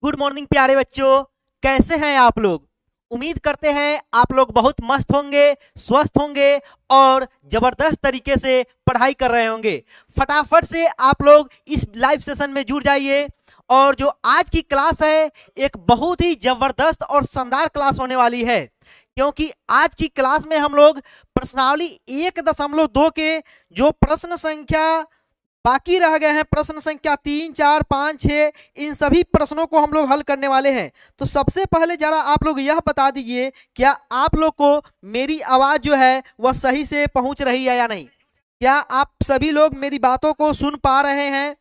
Good morning प्यारे बच्चों। कैसे हैं आप लोग? उम्मीद करते हैं आप लोग बहुत मस्त होंगे, स्वस्थ होंगे और जबरदस्त तरीके से पढ़ाई कर रहे होंगे। फटाफट से आप लोग इस लाइव सेशन में जुड़ जाइए। और जो आज की क्लास है एक बहुत ही जबरदस्त और शानदार क्लास होने वाली है, क्योंकि आज की क्लास में हम लोग प्रश्नावली 1.2 के जो प्रश्न संख्या बाकी रह गए हैं, प्रश्न संख्या 3, 4, 5, 6, इन सभी प्रश्नों को हम लोग हल करने वाले हैं। तो सबसे पहले जरा आप लोग यह बता दीजिए, क्या आप लोग को मेरी आवाज जो है वह सही से पहुंच रही है या नहीं? क्या आप सभी लोग मेरी बातों को सुन पा रहे हैं?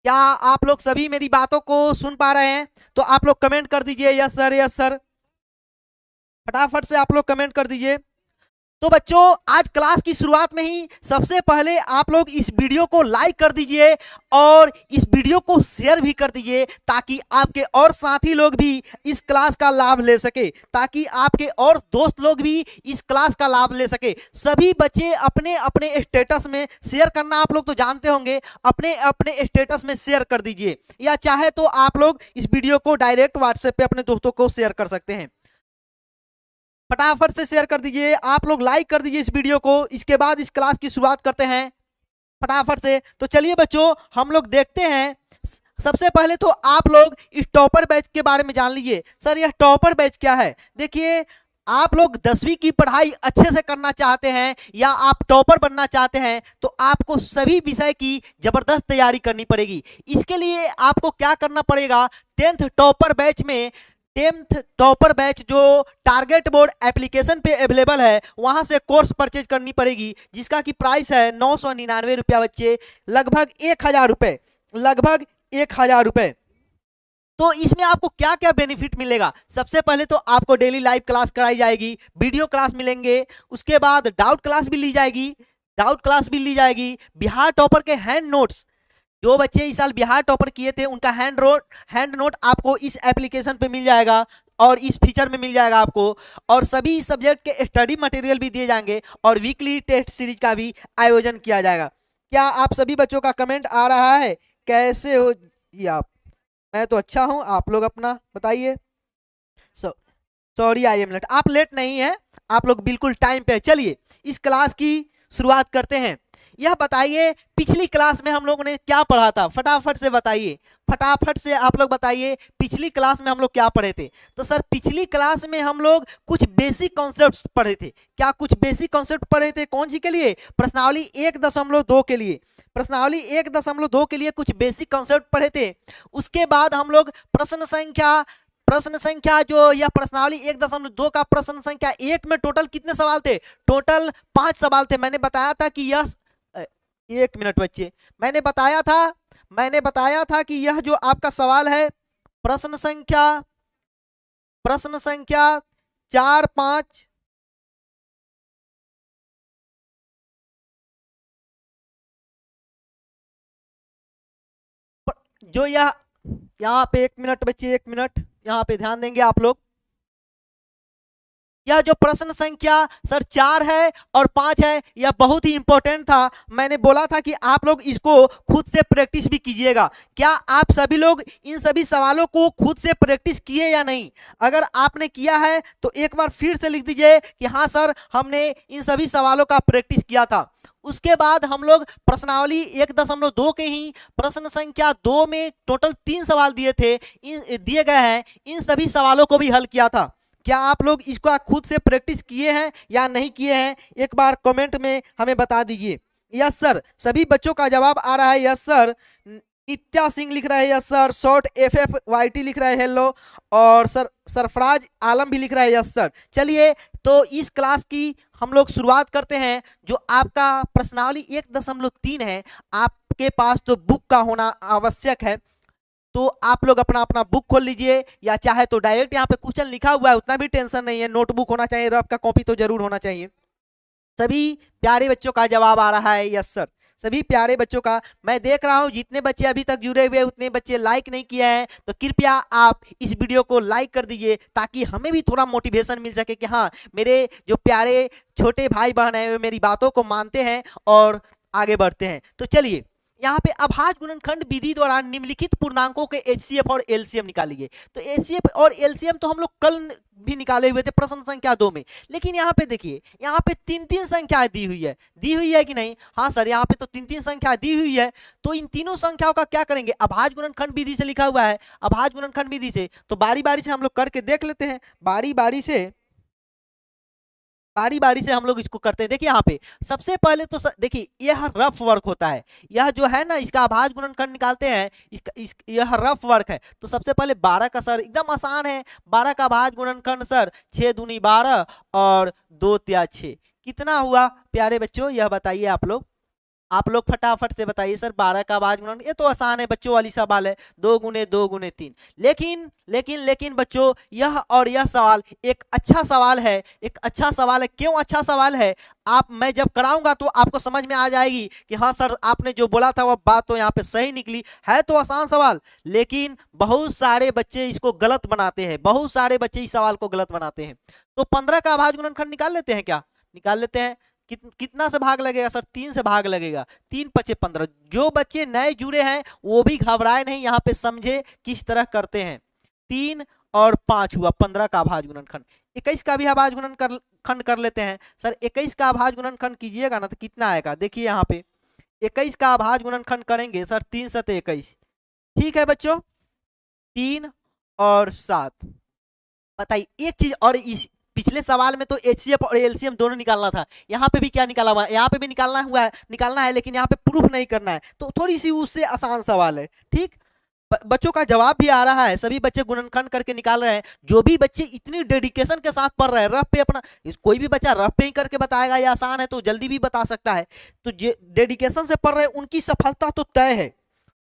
क्या आप लोग सभी मेरी बातों को सुन पा रहे हैं? तो आप लोग कमेंट कर दीजिए यस सर, यस सर। फटाफट से आप लोग कमेंट कर दीजिए। तो बच्चों, आज क्लास की शुरुआत में ही सबसे पहले आप लोग इस वीडियो को लाइक कर दीजिए और इस वीडियो को शेयर भी कर दीजिए, ताकि आपके और साथी लोग भी इस क्लास का लाभ ले सके, ताकि आपके और दोस्त लोग भी इस क्लास का लाभ ले सके। सभी बच्चे अपने अपने स्टेटस में शेयर करना आप लोग तो जानते होंगे, अपने अपने स्टेटस में शेयर कर दीजिए, या चाहे तो आप लोग इस वीडियो को डायरेक्ट व्हाट्सएप पे अपने दोस्तों को शेयर कर सकते हैं। फटाफट से शेयर कर दीजिए, आप लोग लाइक कर दीजिए इस वीडियो को। इसके बाद इस क्लास की शुरुआत करते हैं फटाफट से। तो चलिए बच्चों, हम लोग देखते हैं। सबसे पहले तो आप लोग इस टॉपर बैच के बारे में जान लीजिए। सर, यह टॉपर बैच क्या है? देखिए, आप लोग 10वीं की पढ़ाई अच्छे से करना चाहते हैं या आप टॉपर बनना चाहते हैं, तो आपको सभी विषय की जबरदस्त तैयारी करनी पड़ेगी। इसके लिए आपको क्या करना पड़ेगा? 10th टॉपर बैच में 10th टॉपर बैच जो टारगेट बोर्ड एप्लीकेशन पे अवेलेबल है, वहां से कोर्स परचेज करनी पड़ेगी, जिसका की प्राइस है 999 रुपया बच्चे, लगभग 1000 रुपए, लगभग 1000 रुपए। तो इसमें आपको क्या क्या बेनिफिट मिलेगा? सबसे पहले तो आपको डेली लाइव क्लास कराई जाएगी, वीडियो क्लास मिलेंगे, उसके बाद डाउट क्लास भी ली जाएगी, बिहार टॉपर के हैंड नोट्स, जो बच्चे इस साल बिहार टॉपर किए थे उनका हैंड नोट आपको इस एप्लीकेशन पे मिल जाएगा और इस फीचर में मिल जाएगा आपको। और सभी सब्जेक्ट के स्टडी मटेरियल भी दिए जाएंगे और वीकली टेस्ट सीरीज का भी आयोजन किया जाएगा। क्या आप सभी बच्चों का कमेंट आ रहा है? कैसे हो ये आप? मैं तो अच्छा हूं, आप लोग अपना बताइए। Sorry I am late. आप लेट नहीं है, आप लोग बिल्कुल टाइम पे। चलिए इस क्लास की शुरुआत करते हैं। यह बताइए, पिछली क्लास में हम लोगों ने क्या पढ़ा था? फटाफट से बताइए, फटाफट से आप लोग बताइए, पिछली क्लास में हम लोग क्या पढ़े थे? तो सर, पिछली क्लास में हम लोग कुछ बेसिक कॉन्सेप्ट्स पढ़े थे। क्या कुछ बेसिक कॉन्सेप्ट पढ़े थे? कौन सी के लिए? प्रश्नावली 1.2 के लिए। प्रश्नावली 1.2 के लिए कुछ बेसिक कॉन्सेप्ट पढ़े थे। उसके बाद हम लोग प्रश्न संख्या जो यह प्रश्नावली 1.2 का प्रश्न संख्या 1 में टोटल कितने सवाल थे? टोटल 5 सवाल थे। मैंने बताया था कि यह 1 मिनट बच्चे, मैंने बताया था कि यह जो आपका सवाल है प्रश्न संख्या 4, 5, जो यह यहाँ पे 1 मिनट बच्चे, 1 मिनट यहाँ पे ध्यान देंगे आप लोग। यह जो प्रश्न संख्या सर 4 है और 5 है, यह बहुत ही इंपॉर्टेंट था। मैंने बोला था कि आप लोग इसको खुद से प्रैक्टिस भी कीजिएगा। क्या आप सभी लोग इन सभी सवालों को खुद से प्रैक्टिस किए या नहीं? अगर आपने किया है तो एक बार फिर से लिख दीजिए कि हाँ सर, हमने इन सभी सवालों का प्रैक्टिस किया था। उसके बाद हम लोग प्रश्नावली 1.2 के ही प्रश्न संख्या 2 में टोटल 3 सवाल दिए गए हैं, इन सभी सवालों को भी हल किया था। क्या आप लोग इसको खुद से प्रैक्टिस किए हैं या नहीं किए हैं? एक बार कमेंट में हमें बता दीजिए। यस सर, सभी बच्चों का जवाब आ रहा है यस सर। नित्या सिंह लिख रहा है यस सर, शॉर्ट FFYT लिख रहा है हेलो, और सर सरफराज आलम भी लिख रहा है यस सर। चलिए, तो इस क्लास की हम लोग शुरुआत करते हैं। जो आपका प्रश्नावली 1.3 है, आपके पास तो बुक का होना आवश्यक है। तो आप लोग अपना अपना बुक खोल लीजिए, या चाहे तो डायरेक्ट यहाँ पे क्वेश्चन लिखा हुआ है, उतना भी टेंशन नहीं है। नोटबुक होना चाहिए, रफ का कॉपी तो जरूर होना चाहिए। सभी प्यारे बच्चों का जवाब आ रहा है यस सर, सभी प्यारे बच्चों का। मैं देख रहा हूं जितने बच्चे अभी तक जुड़े हुए उतने बच्चे लाइक नहीं किए हैं, तो कृपया आप इस वीडियो को लाइक कर दीजिए, ताकि हमें भी थोड़ा मोटिवेशन मिल सके कि हाँ, मेरे जो प्यारे छोटे भाई बहन हैं वे मेरी बातों को मानते हैं और आगे बढ़ते हैं। तो चलिए यहाँ पे अभाज्य गुणनखंड विधि द्वारा निम्नलिखित पूर्णांकों के एचसीएफ और एलसीएम निकालिए। तो एचसीएफ और एलसीएम तो हम लोग कल भी निकाले हुए थे प्रश्न संख्या 2 में, लेकिन यहाँ पे देखिए, यहाँ पे 3-3 संख्या दी हुई है कि नहीं? हाँ सर, यहाँ पे तो 3-3 संख्या दी हुई है। तो इन तीनों संख्याओं का क्या करेंगे? अभाज्य गुणनखंड विधि से लिखा हुआ है, अभाज्य गुणनखंड विधि से। तो बारी बारी से हम लोग करके देख लेते हैं, बारी बारी से हम लोग इसको करते हैं। देखिए यहाँ पे सबसे पहले तो देखिए यह रफ वर्क होता है, यह जो है ना इसका अभाज्य गुणनखंड निकालते हैं, यह रफ वर्क है। तो सबसे पहले 12 का सर एकदम आसान है, 12 का अभाज्य गुणनखंड सर 6 दूनी 12 और 2 तिया 6, कितना हुआ प्यारे बच्चों? यह बताइए आप लोग फटाफट से बताइए सर। 12 का अभाज्य गुणनखंड, ये तो आसान है बच्चों वाली सवाल है, 2 गुने 2 गुने 3। लेकिन बच्चों यह और यह सवाल एक अच्छा सवाल है, एक अच्छा सवाल है। क्यों अच्छा सवाल है? मैं जब कराऊंगा तो आपको समझ में आ जाएगी कि हाँ सर आपने जो बोला था वह बात तो यहाँ पे सही निकली है। तो आसान सवाल, लेकिन बहुत सारे बच्चे इसको गलत बनाते हैं, बहुत सारे बच्चे इस सवाल को गलत बनाते हैं। तो 15 का अभाज्य गुणनखंड निकाल लेते हैं क्या? निकाल लेते हैं। कितना से भाग लगेगा सर? 3 से भाग लगेगा, 3 पचे 15। जो बच्चे नए जुड़े हैं वो भी घबराए नहीं, यहाँ पे समझे किस तरह करते हैं। 3 और 5 हुआ 15 का अभाज्य गुणनखंड। 21 का भी अभाज्य गुणनखंड कर लेते हैं सर। 21 का अभाज्य गुणनखंड कीजिएगा ना तो कितना आएगा? देखिए यहाँ पे 21 का अभाज्य गुणनखंड करेंगे सर, 3 सते 21। ठीक है बच्चों, 3 और 7। बताइए एक चीज और, इस पिछले सवाल में तो एचसीएफ और एलसीएम दोनों निकालना था, यहाँ पे भी क्या निकाला हुआ है? यहाँ पे भी निकालना है, लेकिन यहाँ पे प्रूफ नहीं करना है। तो थोड़ी सी उससे आसान सवाल है। ठीक, बच्चों का जवाब भी आ रहा है, सभी बच्चे गुणनखंड करके निकाल रहे हैं। जो भी बच्चे इतनी डेडिकेशन के साथ पढ़ रहे हैं, रफ पे अपना, कोई भी बच्चा रफ पे ही करके बताएगा, ये आसान है तो जल्दी भी बता सकता है। तो डेडिकेशन से पढ़ रहे हैं उनकी सफलता तो तय है,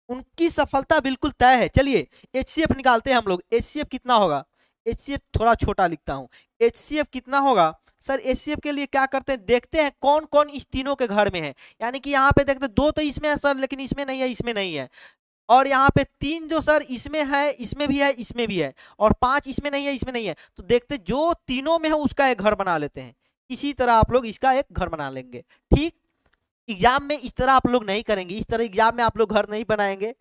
उनकी सफलता बिल्कुल तय है। चलिए एचसीएफ निकालते हैं हम लोग। एचसीएफ कितना होगा? एचसीएफ थोड़ा छोटा लिखता हूं। एचसीएफ कितना होगा सर? एचसीएफ के लिए क्या करते हैं, देखते हैं कौन कौन इस तीनों के घर में है। यानी कि यहाँ पे देखते हैं 2 तो इसमें है सर, लेकिन इसमें नहीं है, इसमें नहीं है। और यहाँ पे 3 जो सर इसमें है, इसमें भी है, इसमें भी है। और 5 इसमें नहीं है, इसमें नहीं है। तो देखते जो तीनों में है उसका एक घर बना लेते हैं। इसी तरह आप लोग इसका एक घर बना लेंगे। ठीक, एग्जाम में इस तरह आप लोग नहीं करेंगे, इस तरह एग्जाम में आप लोग घर नहीं बनाएंगे।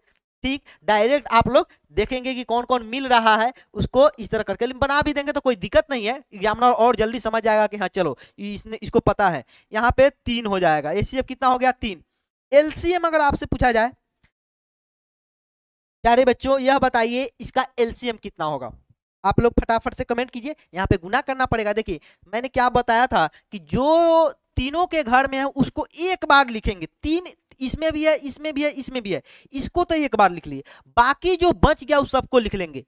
ठीक, डायरेक्ट आप लोग देखेंगे कि कौन कौन मिल रहा है, उसको इस तरह करके बना भी देंगे तो कोई दिक्कत नहीं है। एग्जामिनर और जल्दी समझ जाएगा कि हाँ चलो इसको पता है। यहाँ पे 3 हो जाएगा। एचसीएफ कितना हो गया? 3। एलसीएम अगर आपसे पूछा जाए प्यारे बच्चों, यह बताइए इसका एलसीएम कितना होगा? आप लोग फटाफट से कमेंट कीजिए। यहाँ पे गुना करना पड़ेगा। देखिए मैंने क्या बताया था कि जो तीनों के घर में है उसको एक बार लिखेंगे। 3 इसमें भी है, इसमें भी है, इसमें भी है, इसको तो एक बार लिख लिए। बाकी जो बच गया उस सबको लिख लेंगे।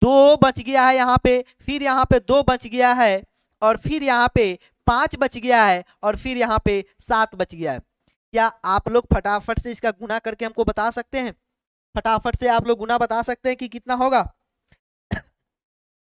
2 बच गया है यहाँ पे, फिर यहाँ पे 2 बच गया है, और फिर यहाँ पे 5 बच गया है, और फिर यहाँ पे 7 बच गया है। क्या आप लोग फटाफट से इसका गुना करके हमको बता सकते हैं? फटाफट से आप लोग गुना बता सकते हैं कि कितना होगा?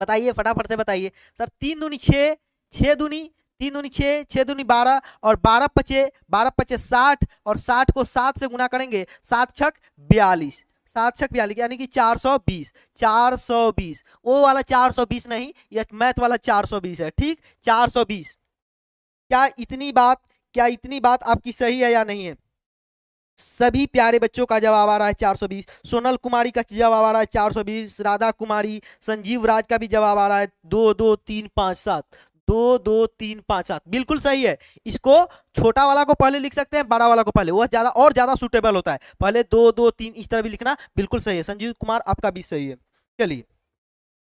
बताइए फटाफट से बताइए सर। 3 दूनी 6, 6 दूनी 3 दूनी 6, 6 दूनी 12, और 12 पचे 60, और 60 को 7 से गुना करेंगे, 7 छक 42, 7 छक 42 यानी कि 420। 420 वो वाला 420 नहीं, यह मैथ वाला 420 है। ठीक, 420। क्या इतनी बात आपकी सही है या नहीं है? सभी प्यारे बच्चों का जवाब आ रहा है 420। सोनल कुमारी का जवाब आ रहा है 420, राधा कुमारी, संजीव राज का भी जवाब आ रहा है 2 2 3 5 7, 2 2 3 5 7, बिल्कुल सही है। इसको छोटा वाला को पहले लिख सकते हैं, बड़ा वाला को पहले, वह ज्यादा सूटेबल होता है। पहले 2 2 3 इस तरह भी लिखना, बिल्कुल सही है। संजीव कुमार आपका भी सही है। चलिए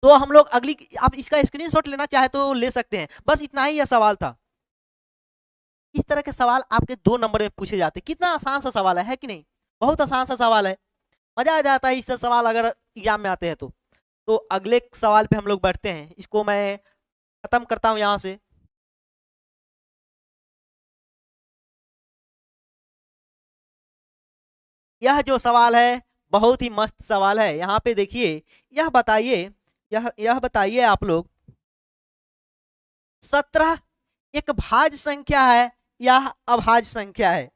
तो हम लोग अगली, आप इसका स्क्रीनशॉट लेना चाहे तो ले सकते हैं। बस इतना ही यह सवाल था। इस तरह के सवाल आपके 2 नंबर में पूछे जाते हैं। कितना आसान सा सवाल है कि नहीं? बहुत आसान सा सवाल है, मजा आ जाता है इससे सवाल अगर एग्जाम में आते हैं तो अगले सवाल पे हम लोग बढ़ते हैं। इसको मैं खत्म करता हूं यहां से। यह जो सवाल है बहुत ही मस्त सवाल है। यहाँ पे देखिए, यह बताइए आप लोग, 17 एक भाज्य संख्या है या अभाज्य संख्या है?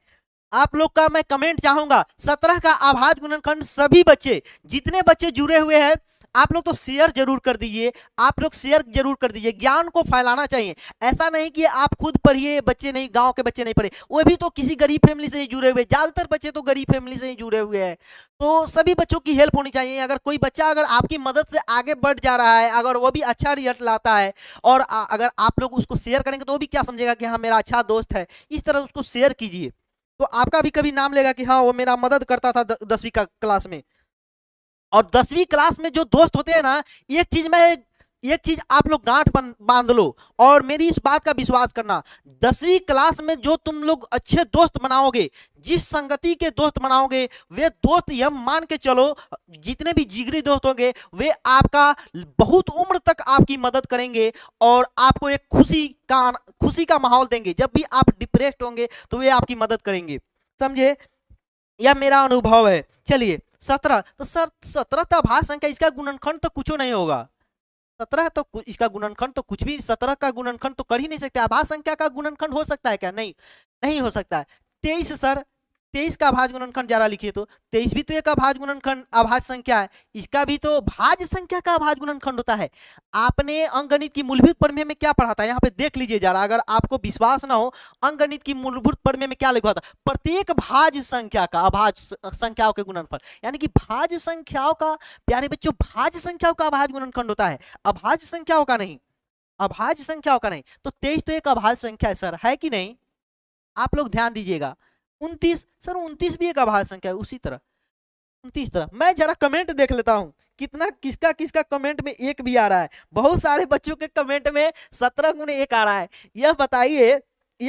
आप लोग का मैं कमेंट चाहूंगा। 17 का अभाज्य गुणनखंड, सभी बच्चे जितने बच्चे जुड़े हुए हैं आप लोग तो शेयर जरूर कर दीजिए, आप लोग शेयर जरूर कर दीजिए, ज्ञान को फैलाना चाहिए। ऐसा नहीं कि आप खुद पढ़िए, बच्चे नहीं, गांव के बच्चे नहीं पढ़े, वो भी तो किसी गरीब फैमिली से ही जुड़े हुए, ज्यादातर बच्चे तो गरीब फैमिली से ही जुड़े हुए हैं। तो सभी बच्चों की हेल्प होनी चाहिए। अगर कोई बच्चा अगर आपकी मदद से आगे बढ़ जा रहा है, अगर वो भी अच्छा रिजल्ट लाता है, और अगर आप लोग उसको शेयर करेंगे तो वो भी क्या समझेगा कि हाँ मेरा अच्छा दोस्त है। इस तरह उसको शेयर कीजिए, तो आपका भी कभी नाम लेगा कि हाँ वो मेरा मदद करता था 10वीं का क्लास में। और 10वीं क्लास में जो दोस्त होते हैं ना, एक चीज आप लोग गांठ बांध लो, और मेरी इस बात का विश्वास करना, 10वीं क्लास में जो तुम लोग अच्छे दोस्त बनाओगे, जिस संगति के दोस्त बनाओगे, वे दोस्त यह मान के चलो, जितने भी जिगरी दोस्त होंगे वे आपका बहुत उम्र तक आपकी मदद करेंगे, और आपको एक खुशी का माहौल देंगे। जब भी आप डिप्रेस्ड होंगे तो वे आपकी मदद करेंगे, समझे। यह मेरा अनुभव है। चलिए 17, तो सर 17 तो अभाज्य संख्या, इसका गुणनखंड तो कुछ नहीं होगा। 17 तो इसका गुणनखंड तो कुछ भी, 17 का गुणनखंड तो कर ही नहीं सकते। अभाज्य संख्या का गुणनखंड हो सकता है क्या? नहीं, नहीं हो सकता है। 23 सर, 23 का अभाज्य गुणनखंड जरा लिखिए तो। 23 भी तो एक अभाज्य गुणनखंड, अभाज्य संख्या है, इसका भी तो भाज्य संख्या का अभाज्य गुणनखंड होता है। आपने अंकगणित की मूलभूत प्रमेय में क्या पढ़ा था, यहाँ पे देख लीजिए जरा, अगर आपको विश्वास ना हो, अंकगणित की मूलभूत प्रमेय में क्या लिखा था, प्रत्येक भाज्य संख्या का अभाज्य संख्याओं के गुणनफल, यानी कि भाज्य संख्याओं का, प्यारे बच्चों, भाज्य संख्याओं का अभाज्य गुणनखंड होता है, अभाज्य संख्याओं का नहीं, अभाज्य संख्याओं का नहीं। तो 23 तो एक अभाज्य संख्या है सर, है कि नहीं? आप लोग ध्यान दीजिएगा। 29 सर, 29 भी एक अभाज्य संख्या है, उसी तरह 29 तरह। मैं जरा कमेंट देख लेता हूं, कितना किसका किसका कमेंट में एक भी आ रहा है। बहुत सारे बच्चों के कमेंट में 17 गुणे 1 आ रहा है। यह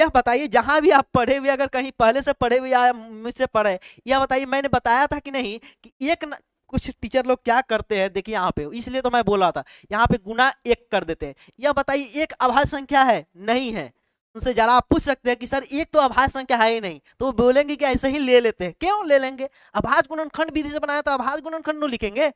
बताइए जहां भी आप पढ़े हुए, अगर कहीं पहले से पढ़े हुए या मुझसे पढ़े, यह बताइए, मैंने बताया था कि नहीं कि एक न, कुछ टीचर लोग क्या करते हैं, देखिए यहाँ पे, इसलिए तो मैं बोल रहा था, यहाँ पे गुना 1 कर देते हैं। यह बताइए एक अभाज्य संख्या है? नहीं है। उनसे जरा आप पूछ सकते हैं कि सर एक तो अभाज्य संख्या है ही नहीं, तो वो बोलेंगे कि ऐसे ही ले लेते हैं। क्यों ले लेंगे? अभाज्य गुणनखंड विधि से बनाया तो अभाज्य गुणनखंड नहीं लिखेंगे,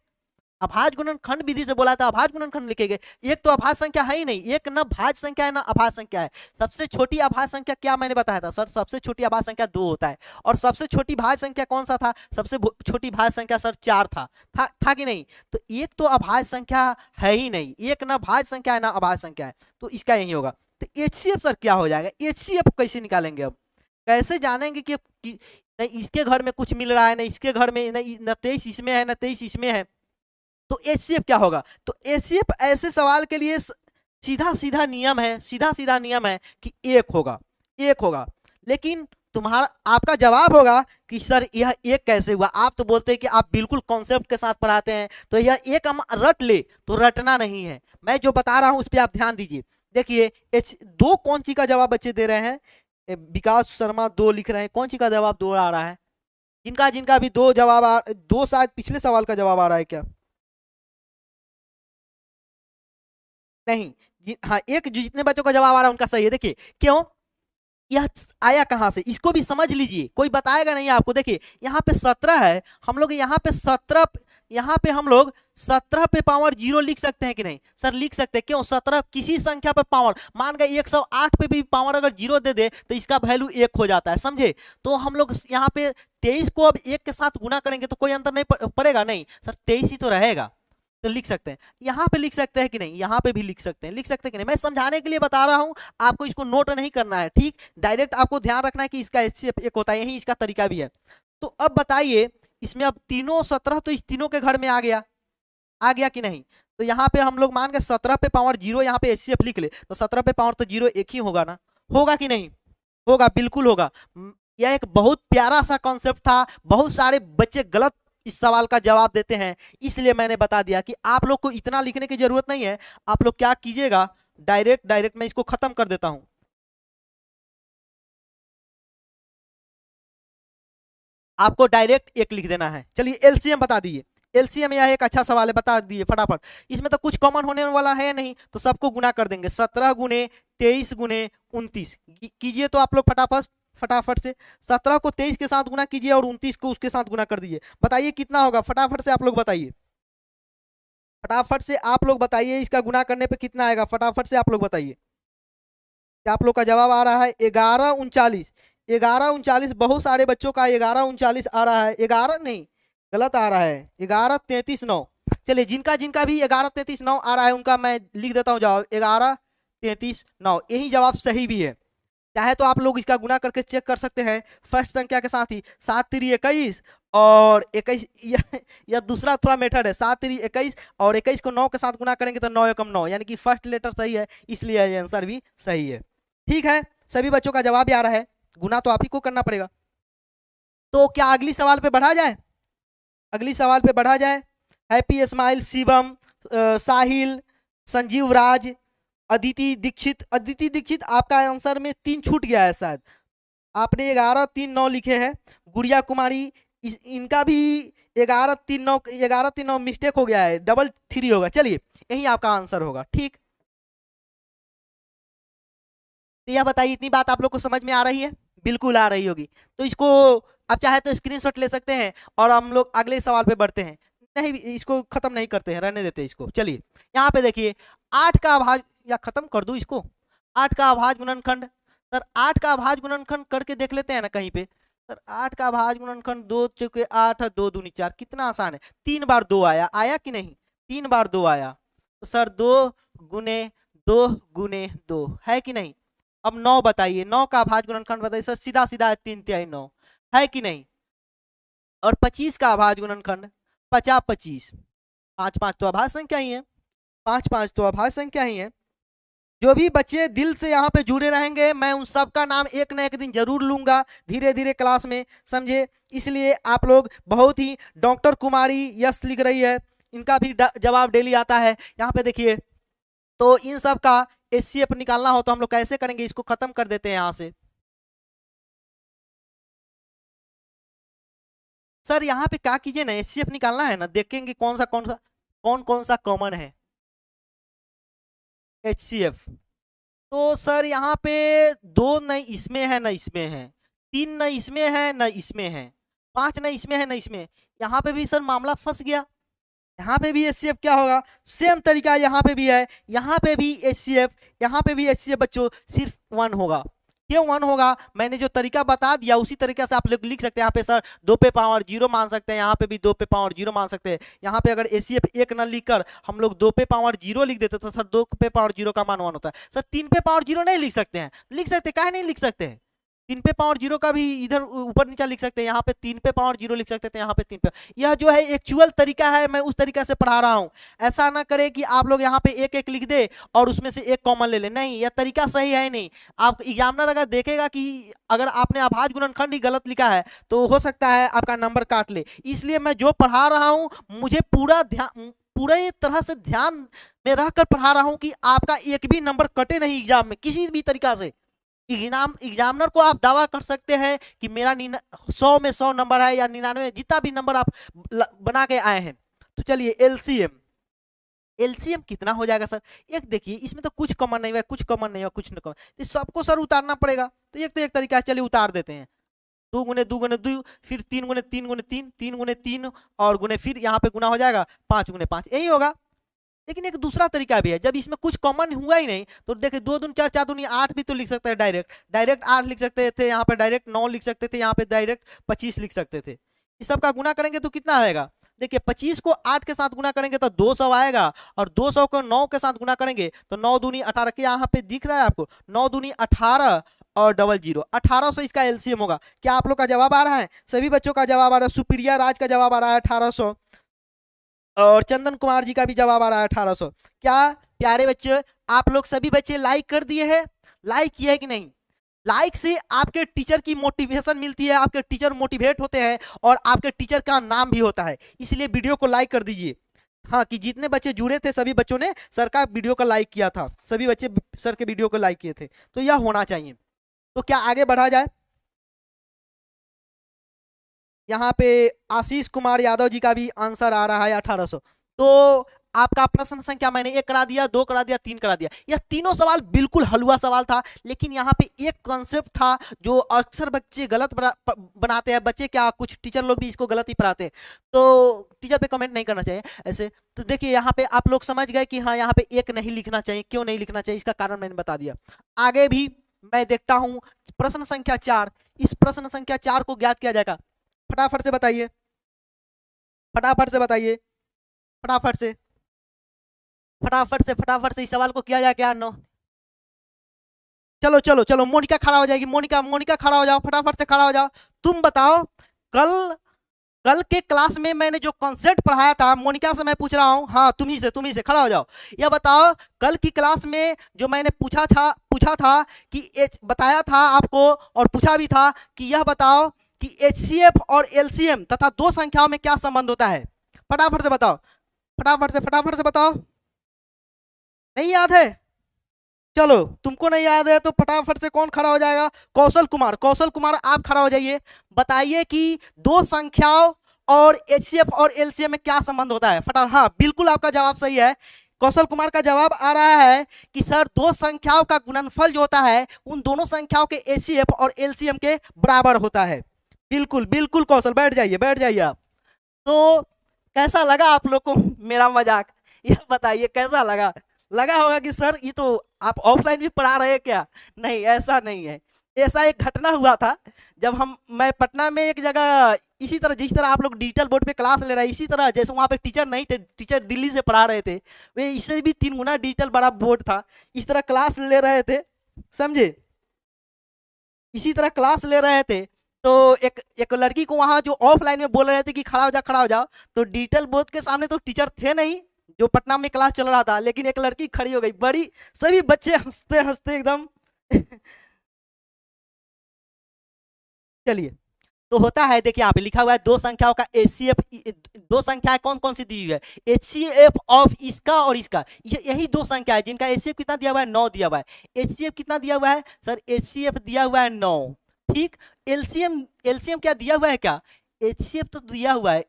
अभाज्य गुणनखंड विधि से बोला था अभाज्य गुणनखंड लिखेंगे। एक तो अभाज्य संख्या है ही नहीं, एक ना भाज्य संख्या है ना अभाज्य संख्या है। सबसे छोटी अभाज्य संख्या क्या मैंने बताया था सर? सबसे छोटी अभाज्य संख्या 2 होता है। और सबसे छोटी भाज्य संख्या कौन सा था? सबसे छोटी भाज्य संख्या सर 4 था कि नहीं? तो एक तो अभाज्य संख्या है ही नहीं, एक ना भाज्य संख्या है ना अभाज्य संख्या है, तो इसका यही होगा। तो HCF सर क्या हो जाएगा? HCF कैसे निकालेंगे? अब कैसे जानेंगे कि नहीं इसके घर में कुछ मिल रहा है, नहीं इसके घर में, नहीं न 23 इसमें है, न 23 इसमें है, तो HCF क्या होगा? तो HCF ऐसे सवाल के लिए सीधा सीधा नियम है कि 1 होगा, 1 होगा। लेकिन तुम्हारा आपका जवाब होगा कि सर यह 1 कैसे हुआ? आप तो बोलते हैं कि आप बिल्कुल कॉन्सेप्ट के साथ पढ़ाते हैं, तो यह 1 हम रट ले, तो रटना नहीं है। मैं जो बता रहा हूं उस पर आप ध्यान दीजिए। देखिए दो कौन सी का जवाब बच्चे दे रहे हैं? विकास शर्मा 2 लिख रहे हैं। कौन सी का जवाब 2 आ रहा है? जिनका जिनका भी 2 जवाब 2 शायद पिछले सवाल का जवाब आ रहा है क्या? नहीं, हाँ, एक जितने बच्चों का जवाब आ रहा है उनका सही है। देखिए क्यों, यह आया कहां से, इसको भी समझ लीजिए, कोई बताएगा नहीं आपको। देखिए यहाँ पे 17 है, हम लोग यहाँ पे 17, यहाँ पे हम लोग 17 पे पावर 0 लिख सकते हैं कि नहीं? सर लिख सकते हैं। क्यों? 17 किसी संख्या पे पावर, मान गए 108 पे भी पावर अगर 0 दे दे तो इसका वैल्यू 1 हो जाता है, समझे। तो हम लोग यहाँ पे 23 को अब 1 के साथ गुना करेंगे तो कोई अंतर नहीं पड़ेगा, नहीं सर 23 ही तो रहेगा, तो लिख सकते हैं। यहाँ पे लिख सकते हैं कि नहीं? यहाँ पे भी लिख सकते हैं, लिख सकते हैं कि नहीं? मैं समझाने के लिए बता रहा हूँ, आपको इसको नोट नहीं करना है, ठीक? डायरेक्ट आपको ध्यान रखना है कि इसका HCF 1 होता है, यही इसका तरीका भी है। तो अब बताइए, इसमें अब तीनों 17 तो इस तीनों के घर में आ गया कि नहीं? तो यहाँ पे हम लोग मान के 17 पे पावर 0 यहाँ पे HCF लिख ले, तो 17 पे पावर तो 0 1 ही होगा ना? होगा कि नहीं? होगा, बिल्कुल होगा। यह एक बहुत प्यारा सा कॉन्सेप्ट था, बहुत सारे बच्चे गलत इस सवाल का जवाब देते हैं, इसलिए मैंने बता दिया कि आप लोग को इतना लिखने की जरूरत नहीं है। आप लोग क्या कीजिएगा, डायरेक्ट मैं इसको खत्म कर देता हूं। आपको डायरेक्ट 1 लिख देना है। चलिए LCM बता दीजिए। LCM यह एक अच्छा सवाल है, बता दिए फटाफट। इसमें तो कुछ कॉमन होने वाला है नहीं, तो सबको गुना कर देंगे। 17 गुने 23 गुने 29 कीजिए तो आप लोग फटाफट से 17 को 23 के साथ गुना कीजिए और 29 को उसके साथ गुना कर दीजिए। बताइए कितना होगा? फटाफट से आप लोग बताइए, फटाफट से आप लोग बताइए, इसका गुना करने पे कितना आएगा? फटाफट से आप लोग बताइए। क्या आप लोग का जवाब आ रहा है? 1139। 1139, बहुत सारे बच्चों का 1139 आ रहा है। 11 नहीं, गलत आ रहा है, 1133 9। चलिए जिनका जिनका भी 11 33 9 आ रहा है उनका मैं लिख देता हूँ जवाब 11 33 9, यही जवाब सही भी है। चाहे तो आप लोग इसका गुना करके चेक कर सकते हैं फर्स्ट संख्या के साथ ही, 7 3 21 और 21, यह दूसरा थोड़ा मेथड है, 7 3 21 और 21 को 9 के साथ गुना करेंगे तो 9 एकम 9, यानी कि फर्स्ट लेटर सही है, इसलिए ये आंसर भी सही है। ठीक है, सभी बच्चों का जवाब भी आ रहा है, गुना तो आप ही को करना पड़ेगा। तो क्या अगली सवाल पे बढ़ा जाए? अगली सवाल पे बढ़ा जाए। हैप्पी स्माइल, शिवम, साहिल, संजीव राज, अदिति दीक्षित। अदिति दीक्षित आपका आंसर में 3 छूट गया है शायद, आपने 11 3 9 लिखे हैं। गुड़िया कुमारी, इनका भी 11 3 9, 11 3 9 मिस्टेक हो गया है, डबल 3 होगा। चलिए यही आपका आंसर होगा। ठीक, तो यह बताइए इतनी बात आप लोग को समझ में आ रही है? बिल्कुल आ रही होगी। तो इसको आप चाहे तो स्क्रीनशॉट ले सकते हैं और हम लोग अगले सवाल पे बढ़ते हैं। नहीं, इसको खत्म नहीं करते हैं, रहने देते हैं इसको। चलिए यहाँ पे देखिए 8 का अभाज्य, या खत्म कर दूं इसको, 8 का अभाज्य गुणनखंड। सर 8 का अभाज्य गुणनखंड करके देख लेते हैं ना कहीं पे। सर 8 का अभाज्य गुणनखंड 2 चौके 8 2 दूनी 4, कितना आसान है। 3 बार 2 आया, आया कि नहीं? 3 बार 2 आया, तो सर 2 गुने 2 गुने 2 है कि नहीं? अब 9 बताइए, 9 का अभाज्य गुणनखंड बताइए। सर सीधा सीधा है, 3 तिहाई 9 है कि नहीं? और 25 का अभाज्य गुणनखंड 50 25, 5 5 तो अभाज्य संख्या ही है, 5 5 तो अभाज्य संख्या ही है। जो भी बच्चे दिल से यहाँ पे जुड़े रहेंगे मैं उन सबका नाम एक न एक दिन जरूर लूंगा धीरे धीरे क्लास में, समझे? इसलिए आप लोग बहुत ही, डॉक्टर कुमारी यस लिख रही है, इनका भी जवाब डेली आता है। यहाँ पे देखिए, तो इन सब का एचसीएफ निकालना हो तो हम लोग कैसे करेंगे? इसको खत्म कर देते हैं यहाँ से। सर यहाँ पे क्या कीजिए ना, एचसीएफ निकालना है ना, देखेंगे कौन कौन सा कॉमन है एचसीएफ। तो सर यहाँ पे 2 न इसमें है, न इसमें है, 3 न इसमें है, न इसमें है, 5 न इसमें है, न इसमें। यहाँ पे भी सर मामला फंस गया। यहाँ पे भी एचसीएफ क्या होगा? सेम तरीका यहाँ पे भी है, यहाँ पे भी एचसीएफ, यहाँ पे भी एचसीएफ बच्चों सिर्फ 1 होगा। क्यों 1 होगा? मैंने जो तरीका बता दिया उसी तरीके से आप लोग लिख सकते हैं। यहाँ पे सर 2 पे पावर 0 मान सकते हैं, यहाँ पे भी 2 पे पावर 0 मान सकते हैं। यहाँ पे अगर एचसीएफ 1 न लिखकर हम लोग 2 पे पावर 0 लिख देते तो सर 2 पे पावर 0 का मान 1 होता है। सर 3 पे पावर 0 नहीं लिख सकते हैं? लिख सकते, काहे नहीं लिख सकते हैं? 3 पे पावर 0 का भी इधर ऊपर नीचे लिख सकते हैं, यहाँ पे 3 पे पावर 0 लिख सकते थे, यहाँ पे 3 पे। यह जो है एक्चुअल तरीका है, मैं उस तरीका से पढ़ा रहा हूँ। ऐसा ना करे कि आप लोग यहाँ पे एक एक लिख दे और उसमें से एक कॉमन ले ले, नहीं, यह तरीका सही है नहीं। आप एग्जामिनर अगर देखेगा कि अगर आपने अभाज्य गुणनखंड ही गलत लिखा है तो हो सकता है आपका नंबर काट ले। इसलिए मैं जो पढ़ा रहा हूँ मुझे पूरे तरह से ध्यान में रहकर पढ़ा रहा हूँ कि आपका एक भी नंबर कटे नहीं एग्जाम में किसी भी तरीका से। एग्जामिनर को आप दावा कर सकते हैं कि मेरा 100 में 100 नंबर है या 99, जितना भी नंबर आप बना के आए हैं। तो चलिए एलसीएम, एलसीएम कितना हो जाएगा सर? एक देखिए इसमें तो कुछ कॉमन नहीं है, कुछ कॉमन नहीं है, कुछ नहीं कॉमन, तो सबको सर उतारना पड़ेगा। तो एक तरीका है, चलिए उतार देते हैं। 2 गुने 2 गुने 2, फिर 3 गुने 3 गुने 3, 3 गुने 3 और गुने फिर यहाँ पे गुना हो जाएगा 5 गुने 5, यही होगा। लेकिन एक दूसरा तरीका भी है, जब इसमें कुछ कॉमन हुआ ही नहीं तो देखिए 2 दूनी 4, 4 दूनी 8 भी तो लिख सकते हैं, डायरेक्ट 8 लिख सकते थे, यहाँ पे डायरेक्ट 9 लिख सकते थे, यहाँ पे डायरेक्ट 25 लिख सकते थे। इस सब का गुना करेंगे तो कितना आएगा? देखिए 25 को 8 के साथ गुना करेंगे तो 200 आएगा, और 200 को 9 के साथ गुना करेंगे तो 9 दूनी 18 के, यहाँ पे दिख रहा है आपको 9 दूनी 18 और डबल 0, 1800 इसका एलसीएम होगा। क्या आप लोग का जवाब आ रहा है? सभी बच्चों का जवाब आ रहा है। सुप्रिया राज का जवाब आ रहा है 1800, और चंदन कुमार जी का भी जवाब आ रहा है 1800। क्या प्यारे बच्चे, आप लोग सभी बच्चे लाइक कर दिए हैं? लाइक किया है कि नहीं? लाइक से आपके टीचर की मोटिवेशन मिलती है, आपके टीचर मोटिवेट होते हैं और आपके टीचर का नाम भी होता है, इसलिए वीडियो को लाइक कर दीजिए। हाँ, कि जितने बच्चे जुड़े थे सभी बच्चों ने सर का वीडियो को लाइक किया था, सभी बच्चे सर के वीडियो को लाइक किए थे, तो यह होना चाहिए। तो क्या आगे बढ़ा जाए? यहाँ पे आशीष कुमार यादव जी का भी आंसर आ रहा है 1800। तो आपका प्रश्न संख्या मैंने 1 करा दिया, 2 करा दिया, 3 करा दिया। यह तीनों सवाल बिल्कुल हलवा सवाल था, लेकिन यहाँ पे एक कॉन्सेप्ट था जो अक्सर बच्चे गलत बनाते हैं। बच्चे क्या, कुछ टीचर लोग भी इसको गलत ही पढ़ाते हैं, तो टीचर पे कमेंट नहीं करना चाहिए ऐसे। तो देखिए यहाँ पे आप लोग समझ गए कि हाँ यहाँ पे 1 नहीं लिखना चाहिए। क्यों नहीं लिखना चाहिए, इसका कारण मैंने बता दिया। आगे भी मैं देखता हूँ प्रश्न संख्या 4, इस प्रश्न संख्या 4 को ज्ञात किया जाएगा। फटाफट से बताइए, फटाफट से बताइए। फटाफट से फटाफट से फटाफट से इस सवाल को किया जाए क्या? नो, चलो चलो चलो, मोनिका खड़ा हो जाएगी, मोनिका मोनिका खड़ा हो जाओ, फटाफट से खड़ा हो जाओ। तुम बताओ, कल कल के क्लास में मैंने जो कॉन्सेप्ट पढ़ाया था, मोनिका से मैं पूछ रहा हूँ, हाँ तुम्ही से खड़ा हो जाओ। यह बताओ, कल की क्लास में जो मैंने पूछा था कि बताया था आपको और पूछा भी था कि यह बताओ कि एचसीएफ और एलसीएम तथा दो संख्याओं में क्या संबंध होता है? फटाफट से बताओ, फटाफट से बताओ। नहीं याद है? चलो, तुमको नहीं याद है तो फटाफट से कौन खड़ा हो जाएगा? कौशल कुमार आप खड़ा हो जाइए। बताइए कि दो संख्याओं और एचसीएफ और एलसीएम में क्या संबंध होता है? हाँ, बिल्कुल आपका जवाब सही है। कौशल कुमार का जवाब आ रहा है कि सर, दो संख्याओं का गुणनफल जो होता है उन दोनों संख्याओं के एचसीएफ और एलसीएम के बराबर होता है। बिल्कुल बिल्कुल कौशल, बैठ जाइए आप। तो कैसा लगा आप लोग को मेरा मजाक? यह बताइए कैसा लगा? लगा होगा कि सर ये तो आप ऑफलाइन भी पढ़ा रहे हैं क्या? नहीं, ऐसा नहीं है। ऐसा एक घटना हुआ था जब मैं पटना में एक जगह इसी तरह, जिस तरह आप लोग डिजिटल बोर्ड पे क्लास ले रहे हैं, इसी तरह जैसे वहाँ पे टीचर नहीं थे, टीचर दिल्ली से पढ़ा रहे थे, वे इससे भी 3 गुना डिजिटल बड़ा बोर्ड था, इस तरह क्लास ले रहे थे, समझे? इसी तरह क्लास ले रहे थे तो एक एक लड़की को वहाँ जो ऑफलाइन में बोल रहे थे कि खड़ा हो जाओ, तो डिजिटल बोर्ड के सामने तो टीचर थे नहीं जो पटना में क्लास चल रहा था, लेकिन एक लड़की खड़ी हो गई, बड़ी, सभी बच्चे हंसते हंसते एकदम चलिए, तो होता है, देखिए यहाँ पे लिखा हुआ है दो संख्याओं का एचसीएफ। दो संख्याएं कौन कौन सी दी हुई है? एचसीएफ ऑफ इसका और इसका, यही दो संख्या है जिनका एचसीएफ कितना दिया हुआ है? 9 दिया हुआ है। एचसीएफ कितना दिया हुआ है सर? एचसीएफ दिया हुआ है 9। ठीक, एलसीएम एलसीएम क्या दिया हुआ है क्या? एचसीएफ तो दिया हुआ है,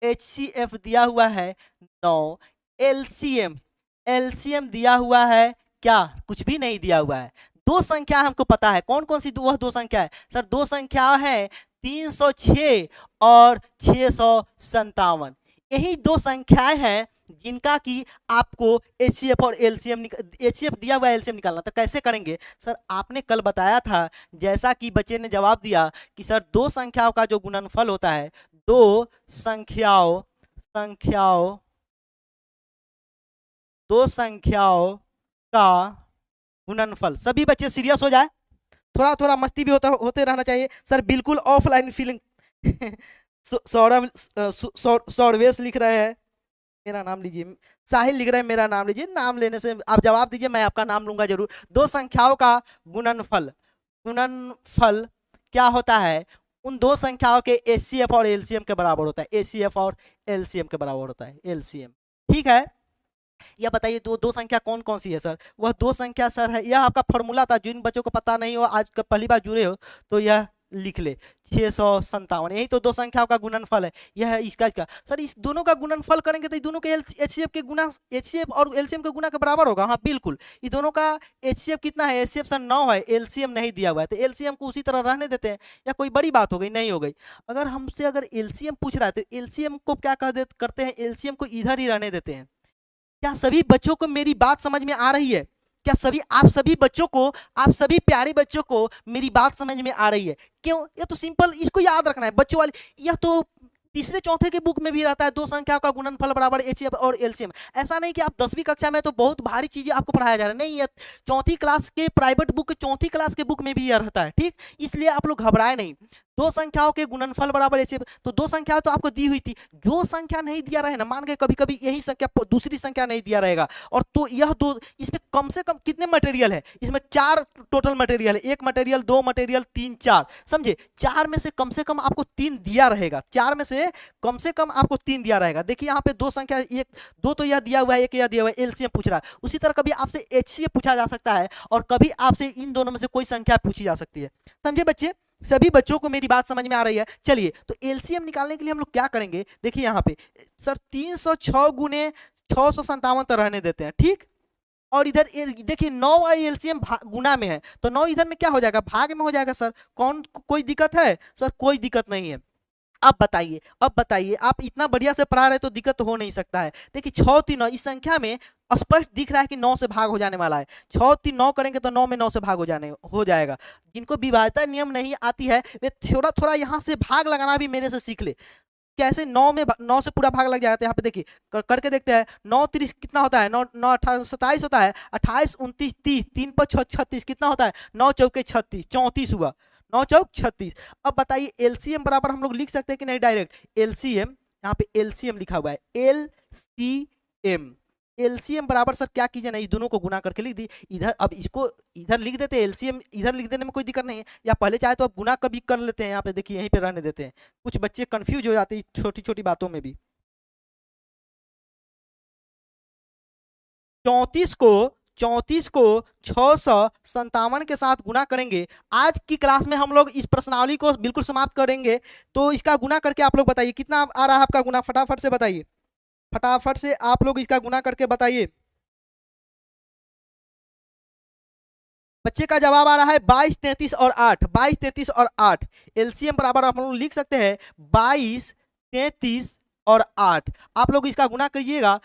एचसीएफ दिया हुआ है 9। एलसीएम एलसीएम दिया हुआ है क्या? कुछ भी नहीं दिया हुआ है। दो संख्या हमको पता है, कौन कौन सी वह दो संख्या है सर? दो संख्या है 306 और 657। यही दो संख्याएं हैं जिनका कि आपको एचसीएफ और एलसीएम, एचसीएफ दिया हुआ है, एलसीएम निकालना। तो कैसे करेंगे सर? आपने कल बताया था, जैसा कि बच्चे ने जवाब दिया कि सर दो संख्याओं का जो गुणनफल होता है, दो संख्याओं संख्याओं दो संख्याओं का गुणनफल। सभी बच्चे सीरियस हो जाए, थोड़ा थोड़ा मस्ती भी होते रहना चाहिए सर, बिल्कुल ऑफलाइन फीलिंग सौरभ सौरवेश लिख रहे हैं, मेरा नाम लीजिए। साहिल लिख रहे हैं, मेरा नाम लीजिए। नाम लेने से आप जवाब दीजिए, मैं आपका नाम लूंगा जरूर। दो संख्याओं का गुणनफल, गुणनफल क्या होता है? उन दो संख्याओं के एचसीएफ और एलसीएम के बराबर होता है। एचसीएफ और एलसीएम के बराबर होता है, एलसीएम। ठीक है, यह बताइए दो दो संख्या कौन कौन सी है सर? वह दो संख्या सर है, यह आपका फॉर्मूला था, जिन बच्चों को पता नहीं हो, आज पहली बार जुड़े हो तो यह लिख ले, 657। यही तो दो संख्याओं का गुणनफल है, यह है इसका सर। इस दोनों का गुणनफल करेंगे तो दोनों के एचसीएफ के गुना, एचसीएफ और एलसीएम के गुना के बराबर होगा। हाँ बिल्कुल, ये दोनों का एचसीएफ कितना है? एचसीएफ सर 9 है, एलसीएम नहीं दिया हुआ है, तो एलसीएम को उसी तरह रहने देते हैं। या कोई बड़ी बात हो गई? नहीं हो गई। अगर हमसे अगर एलसीएम पूछ रहा है तो एलसीएम को क्या करते हैं? एलसीएम को इधर ही रहने देते हैं। क्या सभी बच्चों को मेरी बात समझ में आ रही है? क्या आप सभी बच्चों को, आप सभी प्यारे बच्चों को मेरी बात समझ में आ रही है? क्यों? ये तो सिंपल, इसको याद रखना है बच्चों वाले। यह तो तीसरे चौथे के बुक में भी रहता है, दो संख्याओं का गुणनफल बराबर एचसीएफ और एलसीएम। ऐसा नहीं कि आप 10वीं कक्षा में तो बहुत भारी चीजें आपको पढ़ाया जा रहा है, नहीं, ये चौथी क्लास के प्राइवेट बुक, चौथी क्लास के बुक में भी यह रहता है। ठीक, इसलिए आप लोग घबराए नहीं। दो संख्याओं के गुणनफल बराबर एचसीएफ, तो दो संख्या तो आपको दी हुई थी, जो संख्या नहीं दिया रहे ना, मान के कभी कभी यही संख्या दूसरी संख्या नहीं दिया रहेगा, और तो यह दो, इसमें कम से कम कितने मटेरियल है? इसमें 4 टोटल मटेरियल है, 1 मटेरियल, 2 मटेरियल, 3, 4, समझे? 4 में से कम आपको 3 दिया रहेगा, 4 में से कम आपको 3 दिया रहेगा। देखिए यहाँ पे दो संख्या, एक दो तो यह दिया हुआ है, एक यह दिया हुआ है, एलसीएम पूछ रहा है। उसी तरह कभी आपसे एचसीएफ पूछा जा सकता है, और कभी आपसे इन दोनों में से कोई संख्या पूछी जा सकती है। समझे बच्चे? सभी बच्चों को मेरी बात समझ में आ रही है? चलिए, तो एलसीएम निकालने के लिए हम लोग क्या करेंगे? देखिए यहाँ पे सर 306 गुने 657 तो रहने देते हैं, ठीक। और इधर देखिए 9 एलसीएम गुना में है, तो 9 इधर में क्या हो जाएगा? भाग में हो जाएगा सर। कोई दिक्कत है सर? कोई दिक्कत नहीं है। अब बताइए, आप इतना बढ़िया से पढ़ा रहे तो दिक्कत हो नहीं सकता है। देखिए 6 3 9, इस संख्या में स्पष्ट दिख रहा है कि 9 से भाग हो जाने वाला है। 6 3 9 करेंगे तो 9 में 9 से भाग हो जाएगा। जिनको विभाज्यता नियम नहीं आती है वे थोड़ा थोड़ा यहाँ से भाग लगाना भी मेरे से सीख ले। कैसे 9 से पूरा भाग लग जाएगा। तो यहाँ पे देखिए करके देखते हैं। 9 30 कितना होता है, 9 9 27 होता है, 28 29 30, 3 पर 6 36 कितना होता है, 9 चौके 36, 34 हुआ, 9 चौक 36। अब बताइए एलसीएम बराबर हम लोग लिख सकते हैं कि नहीं डायरेक्ट, एलसीएम यहाँ पे एलसीएम लिखा हुआ है, एलसीएम। एलसीएम बराबर सर क्या कीजिए ना, इस दोनों को गुना करके लिख दी इधर। अब इसको इधर लिख देते हैं, एलसीएम इधर लिख देने में कोई दिक्कत नहीं है, या पहले चाहे तो आप गुना कभी कर लेते हैं। यहाँ पे देखिए यहीं पे रहने देते हैं, कुछ बच्चे कंफ्यूज हो जाते हैं छोटी छोटी बातों में भी। 34 को 657 के साथ गुना करेंगे। आज की क्लास में हम लोग इस प्रश्नावली को बिल्कुल समाप्त करेंगे। तो इसका गुना करके आप लोग बताइए कितना आ रहा है आपका गुना, फटाफट से बताइए, फटाफट से आप लोग इसका गुना करके बताइए। बच्चे का जवाब आ रहा है 22 33 और 8, 22 33 और 8। एलसीएम बराबर आप लोग लिख सकते हैं 22 33 और 8। आप लोग इसका गुना करिएगा।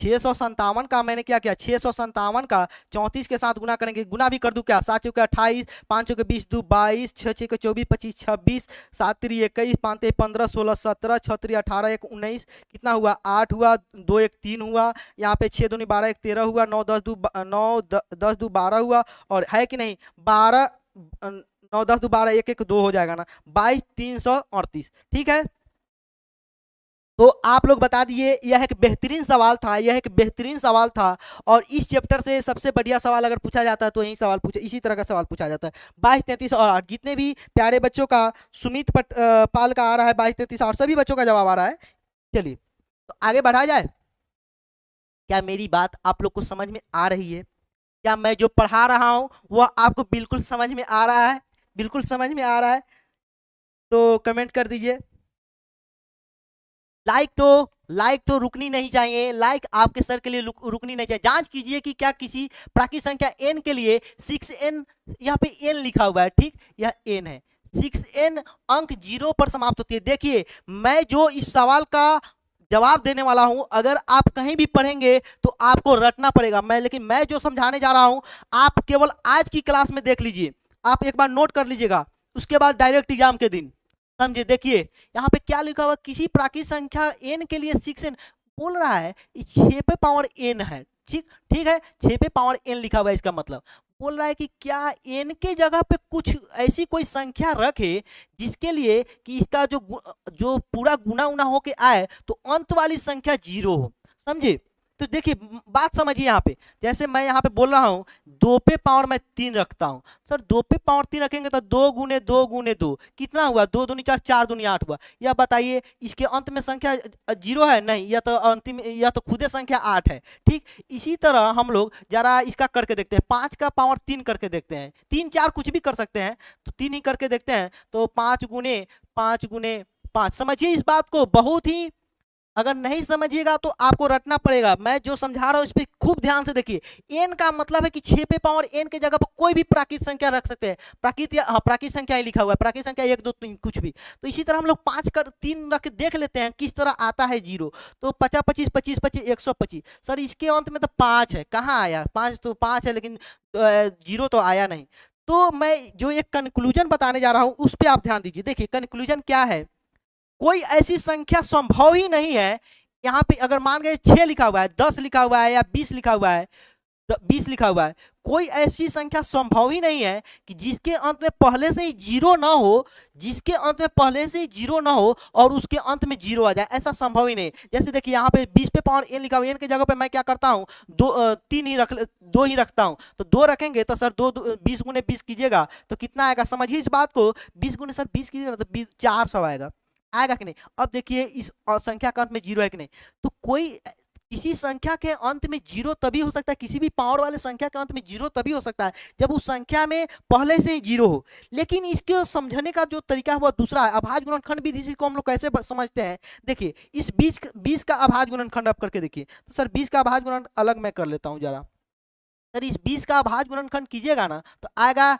657 का मैंने क्या किया, 657 का 34 के साथ गुना करेंगे। गुना भी कर दूं क्या, 7 चौके 28, 5 चौके 20, 2 22, 6 चौके 24 25 26, 7 3 21, 5 3 15 16 17, 6 3 18 1 19, कितना हुआ 8 हुआ, 2 1 3 हुआ, यहाँ पे 6 दूनी 12 1 13 हुआ, 9 10 2 9 10 2 12 हुआ, और है कि नहीं 12 9 10 2 12 1 1 2 हो जाएगा ना, 22 338। ठीक है, तो आप लोग बता दिए। यह एक बेहतरीन सवाल था, यह एक बेहतरीन सवाल था। और इस चैप्टर से सबसे बढ़िया सवाल अगर पूछा जाता है तो यही सवाल पूछा, इसी तरह का सवाल पूछा जाता है। 22 33 और 8 जितने भी प्यारे बच्चों का, सुमित पाल का आ रहा है 22 33 और सभी बच्चों का जवाब आ रहा है। चलिए तो आगे बढ़ा जाए। क्या मेरी बात आप लोग को समझ में आ रही है? क्या मैं जो पढ़ा रहा हूं वह आपको बिल्कुल समझ में आ रहा है? बिल्कुल समझ में आ रहा है तो कमेंट कर दीजिए। लाइक तो रुकनी नहीं चाहिए, लाइक आपके सर के लिए रुकनी नहीं चाहिए। जांच कीजिए कि क्या किसी प्राकृत संख्या n के लिए 6n, यहाँ पे n लिखा हुआ है, ठीक, यह n है, 6n अंक 0 पर समाप्त होती है। देखिए मैं जो इस सवाल का जवाब देने वाला हूं, अगर आप कहीं भी पढ़ेंगे तो आपको रटना पड़ेगा मैं, लेकिन मैं जो समझाने जा रहा हूं आप केवल आज की क्लास में देख लीजिए, आप एक बार नोट कर लीजिएगा, उसके बाद डायरेक्ट एग्जाम के दिन समझे। देखिए यहाँ पे क्या लिखा हुआ, किसी प्राकृत संख्या n के लिए 6n बोल रहा है, 6 पे पावर n है, ठीक ठीक है, 6 पे पावर n लिखा हुआ है। इसका मतलब बोल रहा है कि क्या n के जगह पे कुछ ऐसी कोई संख्या रखे जिसके लिए कि इसका जो पूरा गुना उना होके आए तो अंत वाली संख्या 0 हो, समझे। तो देखिए बात समझिए, यहाँ पे जैसे मैं यहाँ पे बोल रहा हूँ 2 पे पावर मैं 3 रखता हूँ, सर 2 पे पावर 3 रखेंगे तो 2 गुने 2 गुने 2 कितना हुआ, 2 दूनी 4, 4 दूनी 8 हुआ। या बताइए इसके अंत में संख्या 0 है? नहीं, या तो अंतिम या तो खुदे संख्या 8 है। ठीक इसी तरह हम लोग जरा इसका करके देखते हैं, 5 का पावर 3 करके देखते हैं, 3 4 कुछ भी कर सकते हैं, तो 3 ही करके देखते हैं। तो 5 गुने 5 गुने 5, समझिए इस बात को बहुत ही, अगर नहीं समझिएगा तो आपको रटना पड़ेगा। मैं जो समझा रहा हूं इस पे खूब ध्यान से देखिए। n का मतलब है कि 6 पे पावर n के जगह पर कोई भी प्राकृत संख्या रख सकते हैं, प्राकृत या प्राकृत संख्या ही लिखा हुआ है, प्राकृत संख्या 1 2 3 कुछ भी। तो इसी तरह हम लोग 5 कर 3 रख देख लेते हैं किस तरह आता है 0। तो 50 25 25 25 125, सर इसके अंत में तो 5 है, कहाँ आया 5? तो 5 है लेकिन 0 तो आया नहीं। तो मैं जो एक कंक्लूजन बताने जा रहा हूं उस पर आप ध्यान दीजिए। देखिए कंक्लूजन क्या है, कोई ऐसी संख्या संभव ही नहीं है। यहाँ पे अगर मान गए 6 लिखा हुआ है, 10 लिखा हुआ है या 20 लिखा हुआ है, 20 लिखा हुआ है, कोई ऐसी संख्या संभव ही नहीं है कि जिसके अंत में पहले से ही 0 ना हो, जिसके अंत में पहले से ही 0 ना हो और उसके अंत में 0 आ जाए, ऐसा संभव ही नहीं। जैसे देखिए यहाँ पे 20 पे पावर n लिखा हुआ है, n की जगह पे मैं क्या करता हूँ, 2 ही रखता हूँ। तो 2 रखेंगे तो सर 20 गुने 20 कीजिएगा तो कितना आएगा, समझिए इस बात को, 20 गुने सर 20 कीजिएगा तो 400 आएगा, आएगा कि नहीं। अब देखिए इस संख्या का अंत में 0 है कि नहीं, तो कोई किसी संख्या के अंत में 0 तभी हो सकता है, किसी भी पावर वाले संख्या के अंत में 0 तभी हो सकता है जब उस संख्या में पहले से ही 0 हो। लेकिन इसके समझने का जो तरीका है वो दूसरा है। अभाज्य गुणनखंड विधि को हम लोग कैसे समझते हैं, देखिए इस 20 का अभाज्य गुणनखंड आप करके देखिए। तो सर 20 का अभाज्य गुणनखंड अलग मैं कर लेता हूँ जरा। सर इस 20 का अभाज्य गुणनखंड कीजिएगा ना तो आएगा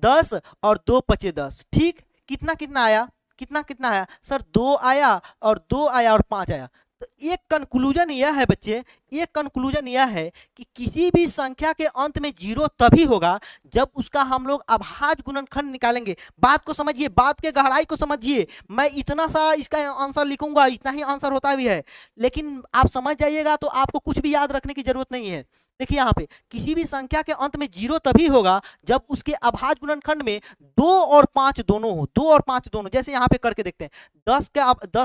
10 और 2 पचे 10, ठीक, कितना कितना आया, कितना कितना आया सर, 2 आया और 2 आया और 5 आया, तो एक कंक्लूजन यह है बच्चे, एक कंक्लूजन यह है कि किसी भी संख्या के अंत में जीरो तभी होगा जब उसका हम लोग अभाज्य गुणनखंड निकालेंगे। बात को समझिए, बात के गहराई को समझिए। मैं इतना सा इसका आंसर लिखूंगा, इतना ही आंसर होता भी है, लेकिन आप समझ जाइएगा तो आपको कुछ भी याद रखने की जरूरत नहीं है। देखिए यहाँ पे किसी भी संख्या के अंत में जीरो तभी होगा जब उसके अभाज्य गुणनखंड में 2 और 5 दोनों हो, 2 और 5 दोनों। जैसे यहाँ पे करके देखते हैं, 10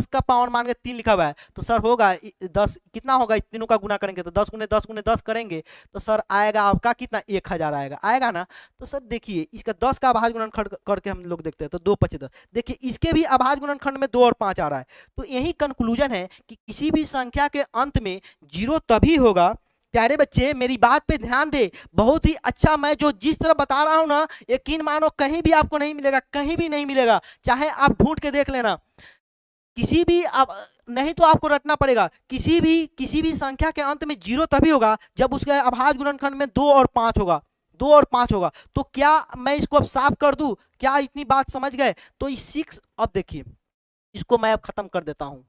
का पावर मान के 3 लिखा हुआ है, तो सर होगा 10, कितना होगा, इस तीनों का गुना करेंगे तो 10 × 10 × 10 करेंगे तो सर आएगा आपका कितना, 1000 आएगा, आएगा ना। तो सर देखिए इसका 10 का अभाज्य गुणनखंड करके हम लोग देखते हैं तो 2×5 = 10। देखिए इसके भी अभाज्य गुणनखंड में 2 और 5 आ रहा है। तो यही कंक्लूजन है कि किसी भी संख्या के अंत में जीरो तभी होगा। प्यारे बच्चे मेरी बात पे ध्यान दे, बहुत ही अच्छा, मैं जो जिस तरह बता रहा हूं ना, यकीन मानो कहीं भी आपको नहीं मिलेगा, कहीं भी नहीं मिलेगा, चाहे आप ढूंढ के देख लेना किसी भी। आप नहीं तो आपको रटना पड़ेगा, किसी भी संख्या के अंत में जीरो तभी होगा जब उसके अभाज्य गुणनखंड में 2 और 5 होगा, 2 और 5 होगा। तो क्या मैं इसको अब साफ कर दूं? क्या इतनी बात समझ गए? तो इस 6, अब देखिए इसको मैं अब खत्म कर देता हूं।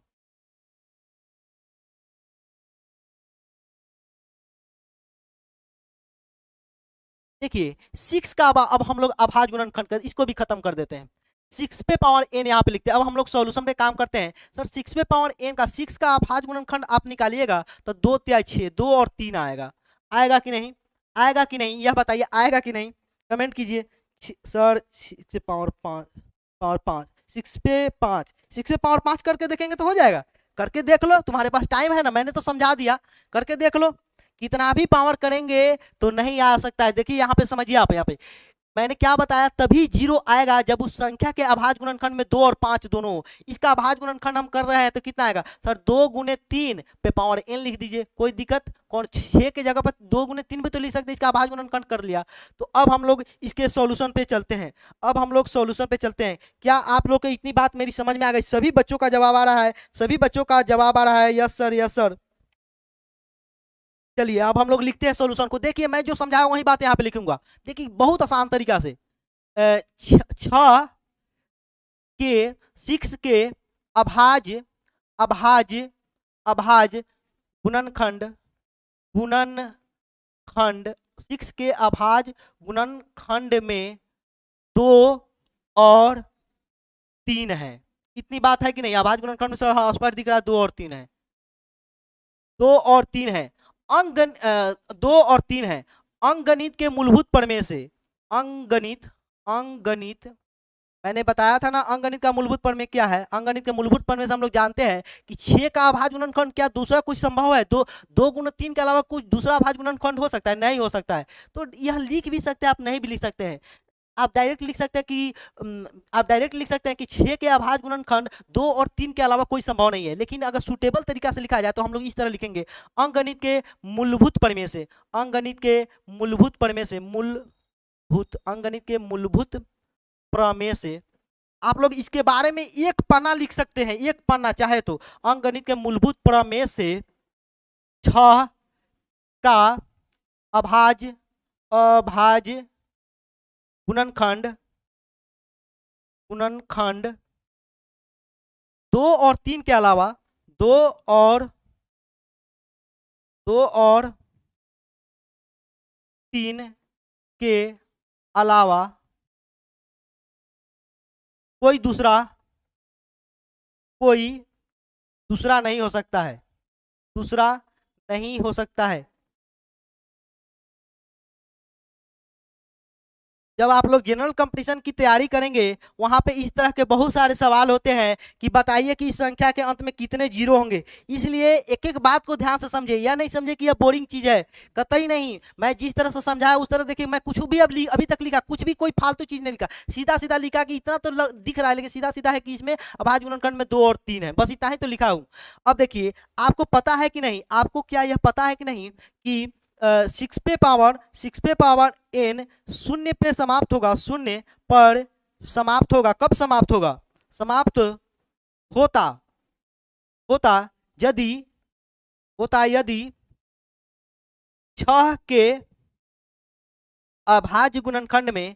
देखिए 6 का अब हम लोग अभाज्य गुणनखंड कर इसको भी खत्म कर देते हैं। 6 पे पावर n यहाँ पे लिखते हैं। अब हम लोग सॉल्यूशन पे काम करते हैं। सर 6 पे पावर n का 6 का अभाज्य गुणनखंड आप निकालिएगा तो 2×6 2 और 3 आएगा। आएगा कि नहीं? आएगा कि नहीं, यह बताइए, आएगा कि नहीं? कमेंट कीजिए। सर 6 पे पावर 5 6 पे 5 6 पे पावर 5 करके देखेंगे तो हो जाएगा। करके देख लो, तुम्हारे पास टाइम है ना, मैंने तो समझा दिया, करके देख लो। कितना भी पावर करेंगे तो नहीं आ सकता है। देखिए यहाँ पे समझिए, आप यहाँ पे मैंने क्या बताया, तभी जीरो आएगा जब उस संख्या के अभाज्य गुणनखंड में 2 और 5 दोनों हो। इसका अभाज्य गुणनखंड हम कर रहे हैं तो कितना आएगा सर, 2×3 पे पावर n लिख दीजिए, कोई दिक्कत कौन, 6 के जगह पर 2×3 भी तो लिख सकते हैं। इसका अभाज्य गुणनखंड कर लिया। तो अब हम लोग इसके सॉल्यूशन पे चलते हैं। अब हम लोग सॉल्यूशन पे चलते हैं। क्या आप लोग को इतनी बात मेरी समझ में आ गई? सभी बच्चों का जवाब आ रहा है, सभी बच्चों का जवाब आ रहा है, यस सर, यस सर। चलिए अब हम लोग लिखते हैं सॉल्यूशन को। देखिए मैं जो समझाया वही बात यहाँ पे लिखूंगा। देखिए बहुत आसान तरीका से, 6 के 6 के अभाज्य अभाज्य अभाज्य गुणनखंड गुणनखंड 6 के अभाज्य गुणनखंड में 2 और 3 है। इतनी बात है कि नहीं? अभाज्य गुणनखंड में सर स्पष्ट दिख रहा है 2 और 3 है, 2 और 3 है। अंकगण 2 और 3 है। अंकगणित के मूलभूत प्रमेय से, अंकगणित अंकगणित मैंने बताया था ना, अंकगणित का मूलभूत प्रमेय क्या है? अंकगणित के मूलभूत प्रमेय से हम लोग जानते हैं कि 6 का अभाज्य गुणनखंड क्या दूसरा कुछ संभव है? 2×3 के अलावा कुछ दूसरा अभाज्य गुणनखंड हो सकता है? नहीं हो सकता है। तो यह लिख भी सकते हैं, आप नहीं भी लिख सकते हैं। आप डायरेक्ट लिख सकते हैं कि आप डायरेक्ट लिख सकते हैं कि 6 के अभाज्य गुणनखंड 2 और 3 के अलावा कोई संभव नहीं है। लेकिन अगर सुटेबल तरीका से लिखा जाए तो हम लोग इस तरह लिखेंगे, अंकगणित के मूलभूत प्रमेय से, अंकगणित के मूलभूत प्रमेय से, मूलभूत अंकगणित के मूलभूत प्रमेय से आप लोग इसके बारे में एक पन्ना लिख सकते हैं, एक पन्ना चाहे तो। अंकगणित के मूलभूत प्रमेय से 6 का अभाज्य अभाज्य गुणनखंड गुणनखंड 2 और 3 के अलावा 2 और 3 के अलावा कोई दूसरा नहीं हो सकता है, दूसरा नहीं हो सकता है। जब आप लोग जनरल कंपटीशन की तैयारी करेंगे वहां पे इस तरह के बहुत सारे सवाल होते हैं कि बताइए कि इस संख्या के अंत में कितने जीरो होंगे। इसलिए एक एक बात को ध्यान से समझे, या नहीं समझे कि यह बोरिंग चीज है, कतई नहीं। मैं जिस तरह से समझाया उस तरह देखिए, मैं कुछ भी अभी तक लिखा, कुछ भी कोई फालतू चीज नहीं लिखा, सीधा सीधा लिखा कि इतना तो दिख रहा है, लेकिन सीधा सीधा है कि इसमें अभाज्य गुणनखंड में 2 और 3 है, बस इतना ही तो लिखा हूं। अब देखिए आपको पता है कि नहीं, आपको क्या यह पता है कि नहीं कि 6 पे पावर n शून्य पे समाप्त होगा, शून्य पर समाप्त होगा। कब समाप्त होगा? समाप्त होता होता यदि यदि 6 के अभाज्य गुणनखंड में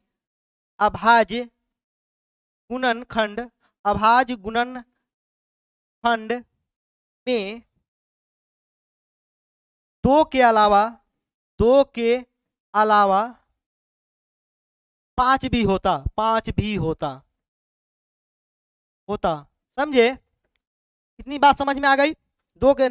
अभाज्य गुणनखंड में दो के अलावा, दो के अलावा पांच भी होता, पांच भी होता, होता। समझे? इतनी बात समझ में आ गई? दो के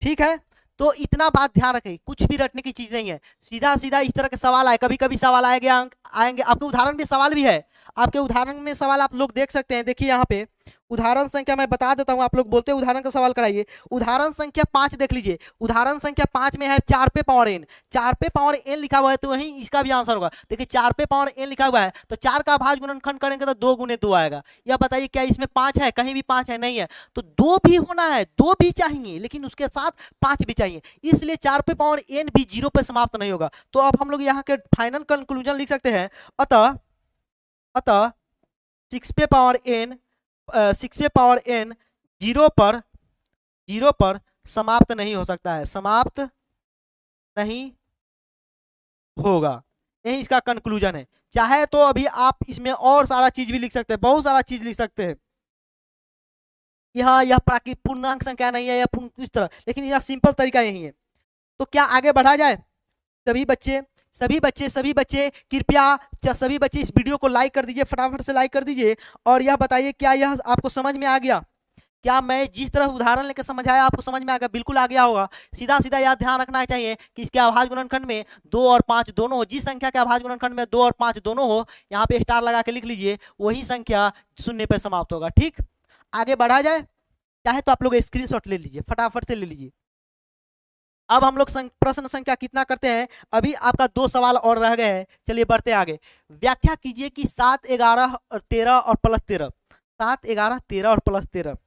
ठीक है। तो इतना बात ध्यान रखें, कुछ भी रटने की चीज नहीं है, सीधा सीधा इस तरह के सवाल आए, कभी कभी सवाल आएंगे, आएंगे आपके उदाहरण में सवाल भी है, आपके उदाहरण में सवाल आप लोग देख सकते हैं। देखिए यहाँ पे उदाहरण संख्या मैं बता देता हूं, आप लोग बोलते हैं उदाहरण का सवाल कराइए। उदाहरण संख्या 5 देख लीजिए, उदाहरण संख्या 5 में है 4 पे पावर n, 4 पे पावर n लिखा हुआ है, तो वही इसका भी आंसर होगा। देखिए 4 पे पावर n लिखा हुआ है, तो 4 का भाज्य गुणनखंड करेंगे तो 2 गुने 2 आएगा। यह बताइए क्या इसमें 5 है? कहीं भी 5 है नहीं है, तो 2 भी होना है, 2 भी चाहिए, लेकिन उसके साथ 5 भी चाहिए, इसलिए 4 पे पावर n भी 0 पे समाप्त नहीं होगा। तो अब हम लोग यहाँ के फाइनल कंक्लूजन लिख सकते हैं, अतः अतः 6 पे पावर n 6 पे पावर n 0 पर समाप्त नहीं हो सकता है, समाप्त नहीं होगा। यही इसका कंक्लूजन है। चाहे तो अभी आप इसमें और सारा चीज भी लिख सकते हैं, बहुत सारा चीज लिख सकते हैं। यह प्राकृतिक पूर्णांक संख्या नहीं है, या इस तरह, लेकिन यह सिंपल तरीका यही है। तो क्या आगे बढ़ा जाए? सभी बच्चे सभी बच्चे कृपया सभी बच्चे इस वीडियो को लाइक कर दीजिए, फटाफट से लाइक कर दीजिए, और यह बताइए क्या यह आपको समझ में आ गया? क्या मैं जिस तरह उदाहरण लेकर समझाया आपको समझ में आ गया? बिल्कुल आ गया होगा। सीधा सीधा यह ध्यान रखना चाहिए कि इसके अभाज्य गुणनखंड में 2 और 5 दोनों हो, जिस संख्या के अभाज्य गुणनखंड में 2 और 5 दोनों हो, यहाँ पे स्टार लगा के लिख लीजिए, वही संख्या शून्य पे समाप्त होगा। ठीक, आगे बढ़ा जाए? चाहे तो आप लोग स्क्रीनशॉट ले लीजिए, फटाफट से ले लीजिए। अब हम लोग प्रश्न संख्या कितना करते हैं? अभी आपका 2 सवाल और रह गए हैं, चलिए बढ़ते आगे। व्याख्या कीजिए कि 7, 11 और 13 और प्लस 13, 7, 11, 13 और प्लस 13।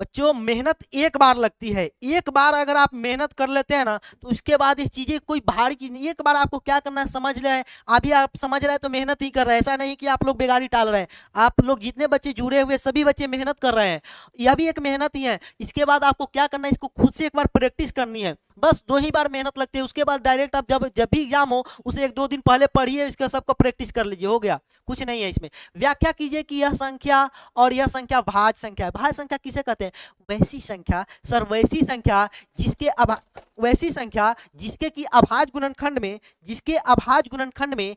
बच्चों मेहनत एक बार लगती है, एक बार अगर आप मेहनत कर लेते हैं ना, तो उसके बाद ये चीजें कोई भारी चीज नहीं। एक बार आपको क्या करना है समझ रहे हैं, अभी आप समझ रहे हैं तो मेहनत ही कर रहे हैं, ऐसा नहीं कि आप लोग बेगारी टाल रहे हैं। आप लोग जितने बच्चे जुड़े हुए सभी बच्चे मेहनत कर रहे हैं, यह भी एक मेहनत ही है। इसके बाद आपको क्या करना है, इसको खुद से एक बार प्रैक्टिस करनी है, बस 2 ही बार मेहनत लगती है। उसके बाद डायरेक्ट आप जब भी एग्जाम हो उसे 1-2 दिन पहले पढ़िए, इसका सबका प्रैक्टिस कर लीजिए, हो गया, कुछ नहीं है इसमें। व्याख्या कीजिए कि यह संख्या और यह संख्या भाज्य संख्या है। भाज्य संख्या किसे कहते हैं? वैसी संख्या सर, वैसी संख्या जिसके की अभाज्य गुणनखंड में, जिसके अभाज्य गुणनखंड में,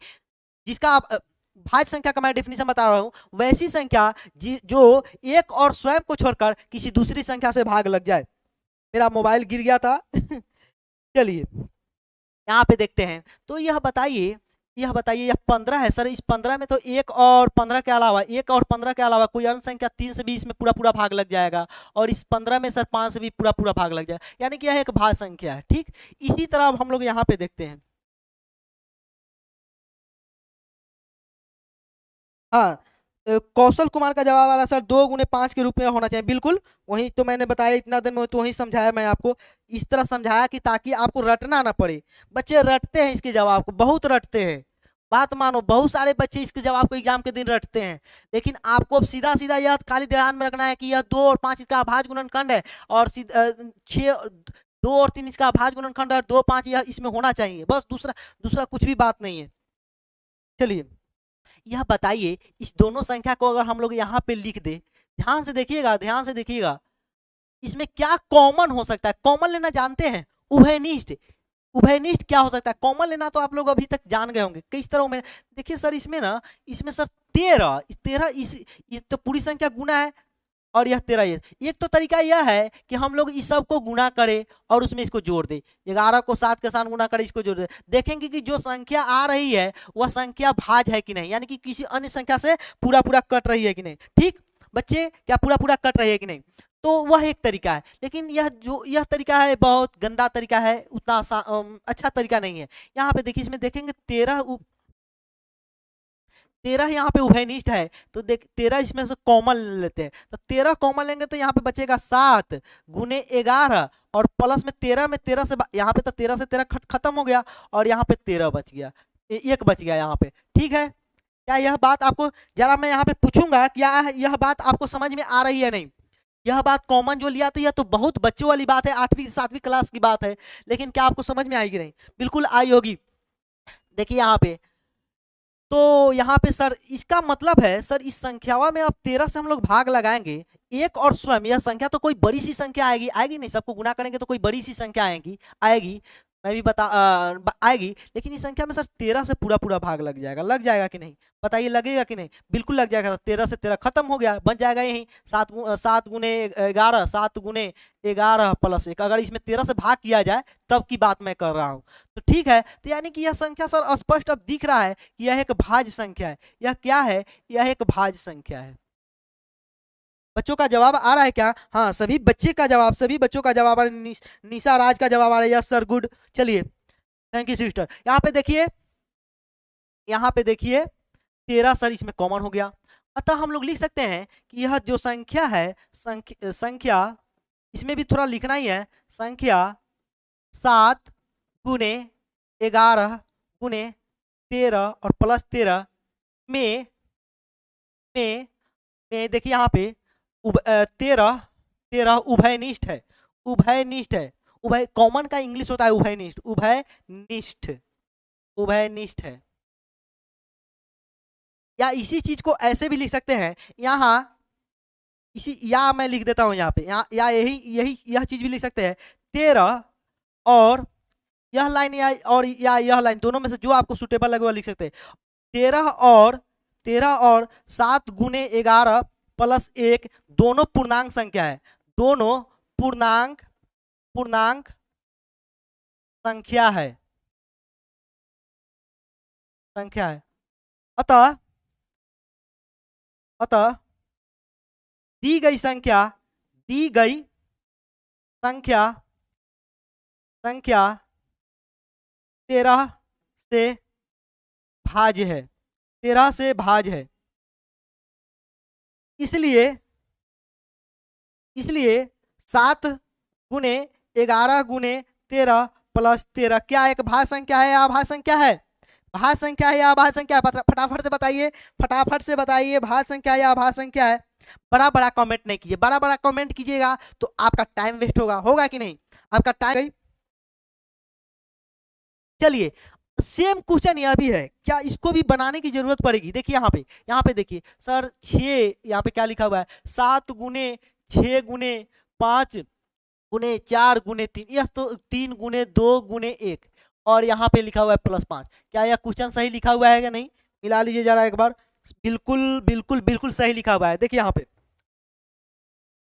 जिसका भाज्य संख्या का मैं डेफिनेशन बता रहा हूं, वैसी संख्या जो एक और स्वयं को छोड़कर किसी दूसरी संख्या से भाग लग जाए। मेरा मोबाइल गिर गया था चलिए यहाँ पे देखते हैं। तो यह बताइए यह 15 है सर, इस 15 में तो 1 और 15 के अलावा कोई अन्य संख्या 3 से भी इसमें पूरा पूरा भाग लग जाएगा, और इस 15 में सर 5 से भी पूरा पूरा भाग लग जाएगा, यानी कि यह एक भाज्य संख्या है। ठीक, इसी तरह अब हम लोग यहाँ पे देखते हैं। हाँ, कौशल कुमार का जवाब आ रहा है सर 2 गुने 5 के रूप में होना चाहिए। बिल्कुल वही तो मैंने बताया, इतना दिन में तो वही समझाया मैं आपको, इस तरह समझाया कि ताकि आपको रटना ना पड़े। बच्चे रटते हैं इसके जवाब को, बहुत रटते हैं, बात मानो, बहुत सारे बच्चे इसके जवाब को एग्जाम के दिन रटते हैं। लेकिन आपको अब सीधा सीधा यह खाली ध्यान में रखना है कि यह 2 और 5 इसका अभाज्य गुणनखंड है, और 6, 2 और 3 इसका अभाज्य गुणनखंड है, और 2, 5 यह इसमें होना चाहिए, बस दूसरा कुछ भी बात नहीं है। चलिए यह बताइए, इस दोनों संख्या को अगर हम लोग यहाँ पे लिख दे, ध्यान से देखिएगा, इसमें क्या कॉमन हो सकता है? कॉमन लेना जानते हैं? उभयनिष्ठ, उभयनिष्ठ क्या हो सकता है? कॉमन लेना तो आप लोग अभी तक जान गए होंगे किस तरह में। देखिए सर इसमें सर 13 ये तो पूरी संख्या गुना है, और यह 13 एक तो तरीका यह है कि हम लोग इस सब को गुना करें और उसमें इसको जोड़ दे, 11 को 7 के साथ गुना करें, इसको जोड़ दे, देखेंगे कि जो संख्या आ रही है वह संख्या भाज्य है कि नहीं, यानी कि किसी अन्य संख्या से पूरा पूरा कट रही है कि नहीं। ठीक बच्चे, क्या पूरा पूरा कट रही है कि नहीं? तो वह एक तरीका है, लेकिन यह तरीका है बहुत गंदा तरीका है, उतना अच्छा तरीका नहीं है। यहाँ पे देखिए, इसमें देखेंगे 13 यहाँ पे उभयनिष्ठ है, तो देख 13 इसमें से कॉमन लेते हैं, तो 13 कॉमन लेंगे तो यहाँ पे बचेगा 7 गुने 11, और प्लस में 13 से यहाँ पे तो 13 से 13 खत्म हो गया, और यहाँ पे 13 बच गया, एक बच गया यहाँ पे। ठीक है, क्या यह बात आपको, जरा मैं यहाँ पे पूछूंगा क्या यह बात आपको समझ में आ रही है? नहीं, यह बात कॉमन जो लिया था यह तो बहुत बच्चों वाली बात है, 8वीं 7वीं क्लास की बात है, लेकिन क्या आपको समझ में आएगी? नहीं, बिल्कुल आई होगी। देखिए यहाँ पे तो यहाँ पे सर इसका मतलब है सर इस संख्यावा में अब 13 से हम लोग भाग लगाएंगे, एक और स्वयं यह संख्या तो कोई बड़ी सी संख्या आएगी, आएगी नहीं, सबको गुना करेंगे तो कोई बड़ी सी संख्या आएगी, आएगी, मैं भी आएगी, लेकिन इस संख्या में सर 13 से पूरा पूरा भाग लग जाएगा कि नहीं, बताइए लगेगा कि नहीं, बिल्कुल लग जाएगा। 13 से 13 खत्म हो गया, बन जाएगा यही 7 गुने 11, 7 गुने 11 प्लस 1, अगर इसमें 13 से भाग किया जाए तब की बात मैं कर रहा हूँ। तो ठीक है, तो यानी कि यह संख्या सर स्पष्ट अब दिख रहा है कि यह एक भाज्य संख्या है। यह क्या है, यह एक भाज्य संख्या है। बच्चों का जवाब आ रहा है क्या? हाँ, सभी बच्चे का जवाब, सभी बच्चों का जवाब आ रहा है। निशा राज का जवाब आ रहा है, यस सर, गुड। चलिए, थैंक यू सिस्टर। यहाँ पे देखिए, यहाँ पे देखिए 13 सर इसमें कॉमन हो गया, अतः हम लोग लिख सकते हैं कि यह जो संख्या है, संख्या इसमें भी थोड़ा लिखना ही है, संख्या 7 गुने 11 गुने 13 और प्लस 13 में देखिए यहाँ पे 13 13 उभयनिष्ठ है, उभयनिष्ठ है। उभय कॉमन का इंग्लिश होता है उभयनिष्ठ, उभयनिष्ठ, उभयनिष्ठ है। या इसी चीज को ऐसे भी लिख सकते हैं, यहाँ इसी, या मैं लिख देता हूं यहाँ पे, या यही यही यह चीज भी लिख सकते हैं, 13 और यह लाइन, या यह लाइन, दोनों में से जो आपको सुटेबल लगे वो लिख सकते हैं। 13 और 7 गुने 11 प्लस 1 दोनों पूर्णांक संख्या है, दोनों पूर्णांक पूर्णांक संख्या है, संख्या है। अतः अतः दी गई संख्या, दी गई संख्या, संख्या 13 से भाज्य है, 13 से भाज्य है। इसलिए 7 गुने 11 गुने 13 प्लस 13 क्या एक भाज्य संख्या है या अभाज्य संख्या है? भाज्य संख्या है या अभाज्य संख्या है? फटाफट से बताइए, फटाफट से बताइए, भाज्य संख्या है या अभाज्य संख्या है? बड़ा बड़ा कमेंट नहीं कीजिए, बड़ा बड़ा कमेंट कीजिएगा तो आपका टाइम वेस्ट होगा, होगा कि नहीं? आपका टाइम। चलिए, सेम क्वेश्चन यह भी है, क्या इसको भी बनाने की जरूरत पड़ेगी? देखिए यहाँ पे देखिए सर 6, यहाँ पे क्या लिखा हुआ है, 7 गुने 6 गुने 5 गुने 4 गुने 3, यह तो 3 गुने 2 गुने 1, और यहाँ पे लिखा हुआ है प्लस 5। क्या यह क्वेश्चन सही लिखा हुआ है क्या? नहीं, मिला लीजिए जरा एक बार। बिल्कुल बिल्कुल बिल्कुल सही लिखा हुआ है, देखिए यहाँ पे।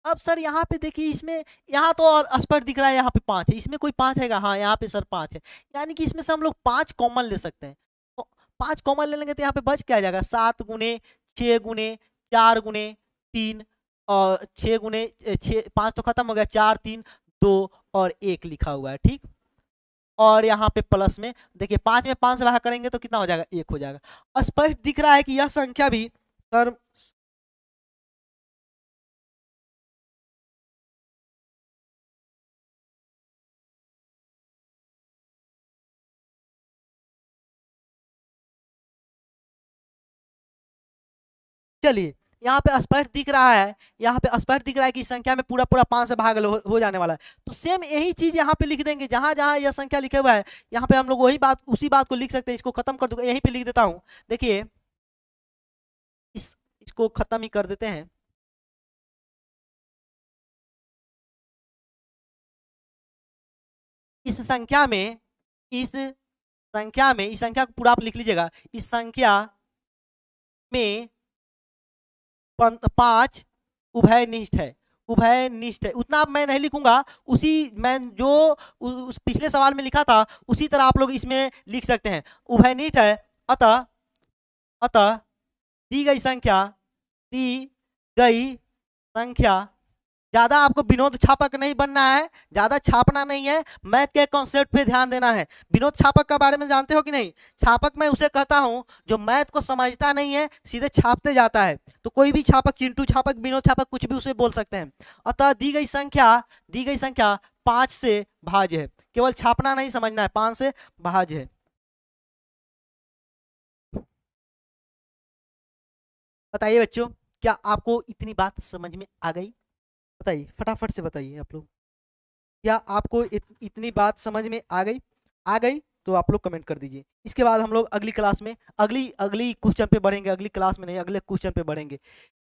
अब सर यहाँ पे देखिए, इसमें यहाँ तो स्पष्ट दिख रहा है, यहाँ पे 5 है, इसमें कोई 5 है? हाँ, यहाँ पे सर 5 है, यानी कि इसमें से हम लोग 5 कॉमन ले सकते हैं। तो 5 कॉमन ले लेंगे तो यहाँ पे बच क्या जाएगा, 7 गुने 6 गुने 4 गुने 3 और 6 गुने 6, 5 तो खत्म हो गया, 4 3 2 और 1 लिखा हुआ है, ठीक। और यहाँ पे प्लस में देखिए 5 में 5 से भाग करेंगे तो कितना हो जाएगा, 1 हो जाएगा। स्पष्ट दिख रहा है कि यह संख्या भी सर चलिए, यहाँ पे स्पष्ट दिख रहा है, यहाँ पे स्पष्ट दिख रहा है कि इस संख्या में पूरा पूरा 5 से भाग हो जाने वाला है। तो सेम यही चीज यहाँ पे लिख देंगे, जहां जहां यह संख्या लिखा हुआ है यहाँ पे हम लोग वही बात, उसी बात को लिख सकते हैं। इसको खत्म कर दूंगा, यहीं पे लिख देता हूँ। देखिए इसको खत्म ही कर देते हैं। इस संख्या में इस इस संख्या को पूरा आप लिख लीजिएगा। इस संख्या में 5 उभयनिष्ठ है, उभयनिष्ठ है। उतना अब मैं नहीं लिखूंगा, उसी मैं जो उस पिछले सवाल में लिखा था उसी तरह आप लोग इसमें लिख सकते हैं, उभयनिष्ठ है। अतः अतः दी गई संख्या, दी गई संख्या, ज्यादा आपको विनोद छापक नहीं बनना है, ज्यादा छापना नहीं है, मैथ के कॉन्सेप्ट पे ध्यान देना है। विनोद छापक के बारे में जानते हो कि नहीं? छापक मैं उसे कहता हूं जो मैथ को समझता नहीं है, सीधे छापते जाता है। तो कोई भी छापक, चिंटू छापक, विनोद छापक, कुछ भी उसे बोल सकते हैं। अतः दी गई संख्या 5 से भाज्य है, केवल छापना नहीं, समझना है, 5 से भाज्य है। बताइए बच्चों, क्या आपको इतनी बात समझ में आ गई? बताइए, फटाफट से बताइए आप लोग, क्या आपको इतनी बात समझ में आ गई? आ गई तो आप लोग कमेंट कर दीजिए। इसके बाद हम लोग अगली क्लास में अगली अगली क्वेश्चन पे बढ़ेंगे, अगली क्लास में नहीं, अगले क्वेश्चन पे बढ़ेंगे।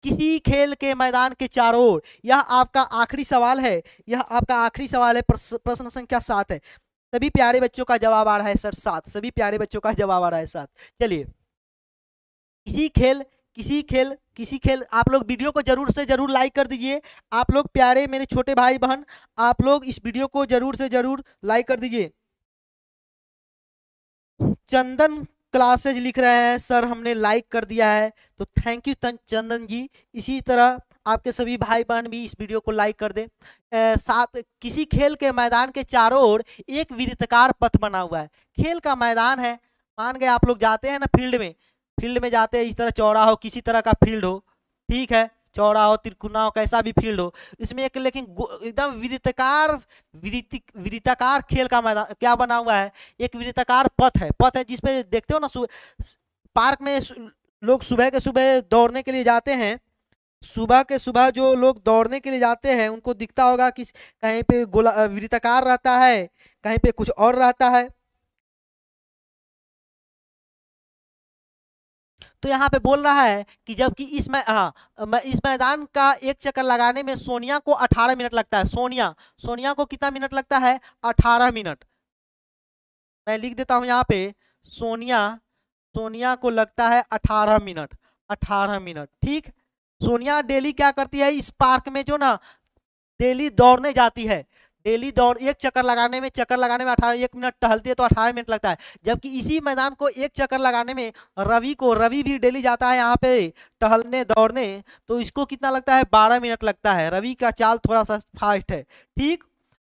किसी खेल के मैदान के चारों ओर, यह आपका आखिरी सवाल है, यह आपका आखिरी सवाल है, प्रश्न संख्या 7 है। सभी प्यारे बच्चों का जवाब आ रहा है सर 7, सभी प्यारे बच्चों का जवाब आ रहा है 7। चलिए, किसी खेल आप लोग वीडियो को जरूर से जरूर लाइक कर दीजिए। आप लोग प्यारे मेरे छोटे भाई बहन, आप लोग इस वीडियो को जरूर से जरूर लाइक कर दीजिए। चंदन क्लासेज लिख रहे हैं सर हमने लाइक कर दिया है, तो थैंक यू चंदन जी। इसी तरह आपके सभी भाई बहन भी इस वीडियो को लाइक कर दें। साथ किसी खेल के मैदान के चारों ओर एक वृत्ताकार पथ बना हुआ है। खेल का मैदान है, मान गए आप लोग जाते हैं ना फील्ड में जाते हैं, इस तरह चौड़ा हो, किसी तरह का फील्ड हो, ठीक है, चौड़ा हो, तिरकुना हो, कैसा भी फील्ड हो, इसमें एक लेकिन एकदम वृत्ताकार खेल का मैदान क्या बना हुआ है, एक वृत्ताकार पथ है जिसपे देखते हो ना पार्क में लोग सुबह के सुबह दौड़ने के लिए जाते हैं। सुबह के सुबह जो लोग दौड़ने के लिए जाते हैं उनको दिखता होगा कि कहीं पे गोला वृत्ताकार रहता है, कहीं पे कुछ और रहता है। तो यहाँ पे बोल रहा है कि जबकि इस मैदान का एक चक्कर लगाने में सोनिया को 18 मिनट लगता है। सोनिया को कितना मिनट लगता है? 18 मिनट। मैं लिख देता हूँ यहाँ पे, सोनिया को लगता है 18 मिनट, 18 मिनट, ठीक। सोनिया डेली क्या करती है, इस पार्क में जो ना डेली दौड़ने जाती है, डेली दौड़ एक चक्कर लगाने में 1 मिनट टहलती है तो 18 मिनट लगता है। जबकि इसी मैदान को एक चक्कर लगाने में रवि भी डेली जाता है यहाँ पे टहलने दौड़ने, तो इसको कितना लगता है? 12 मिनट लगता है। रवि का चाल थोड़ा सा फास्ट है, ठीक।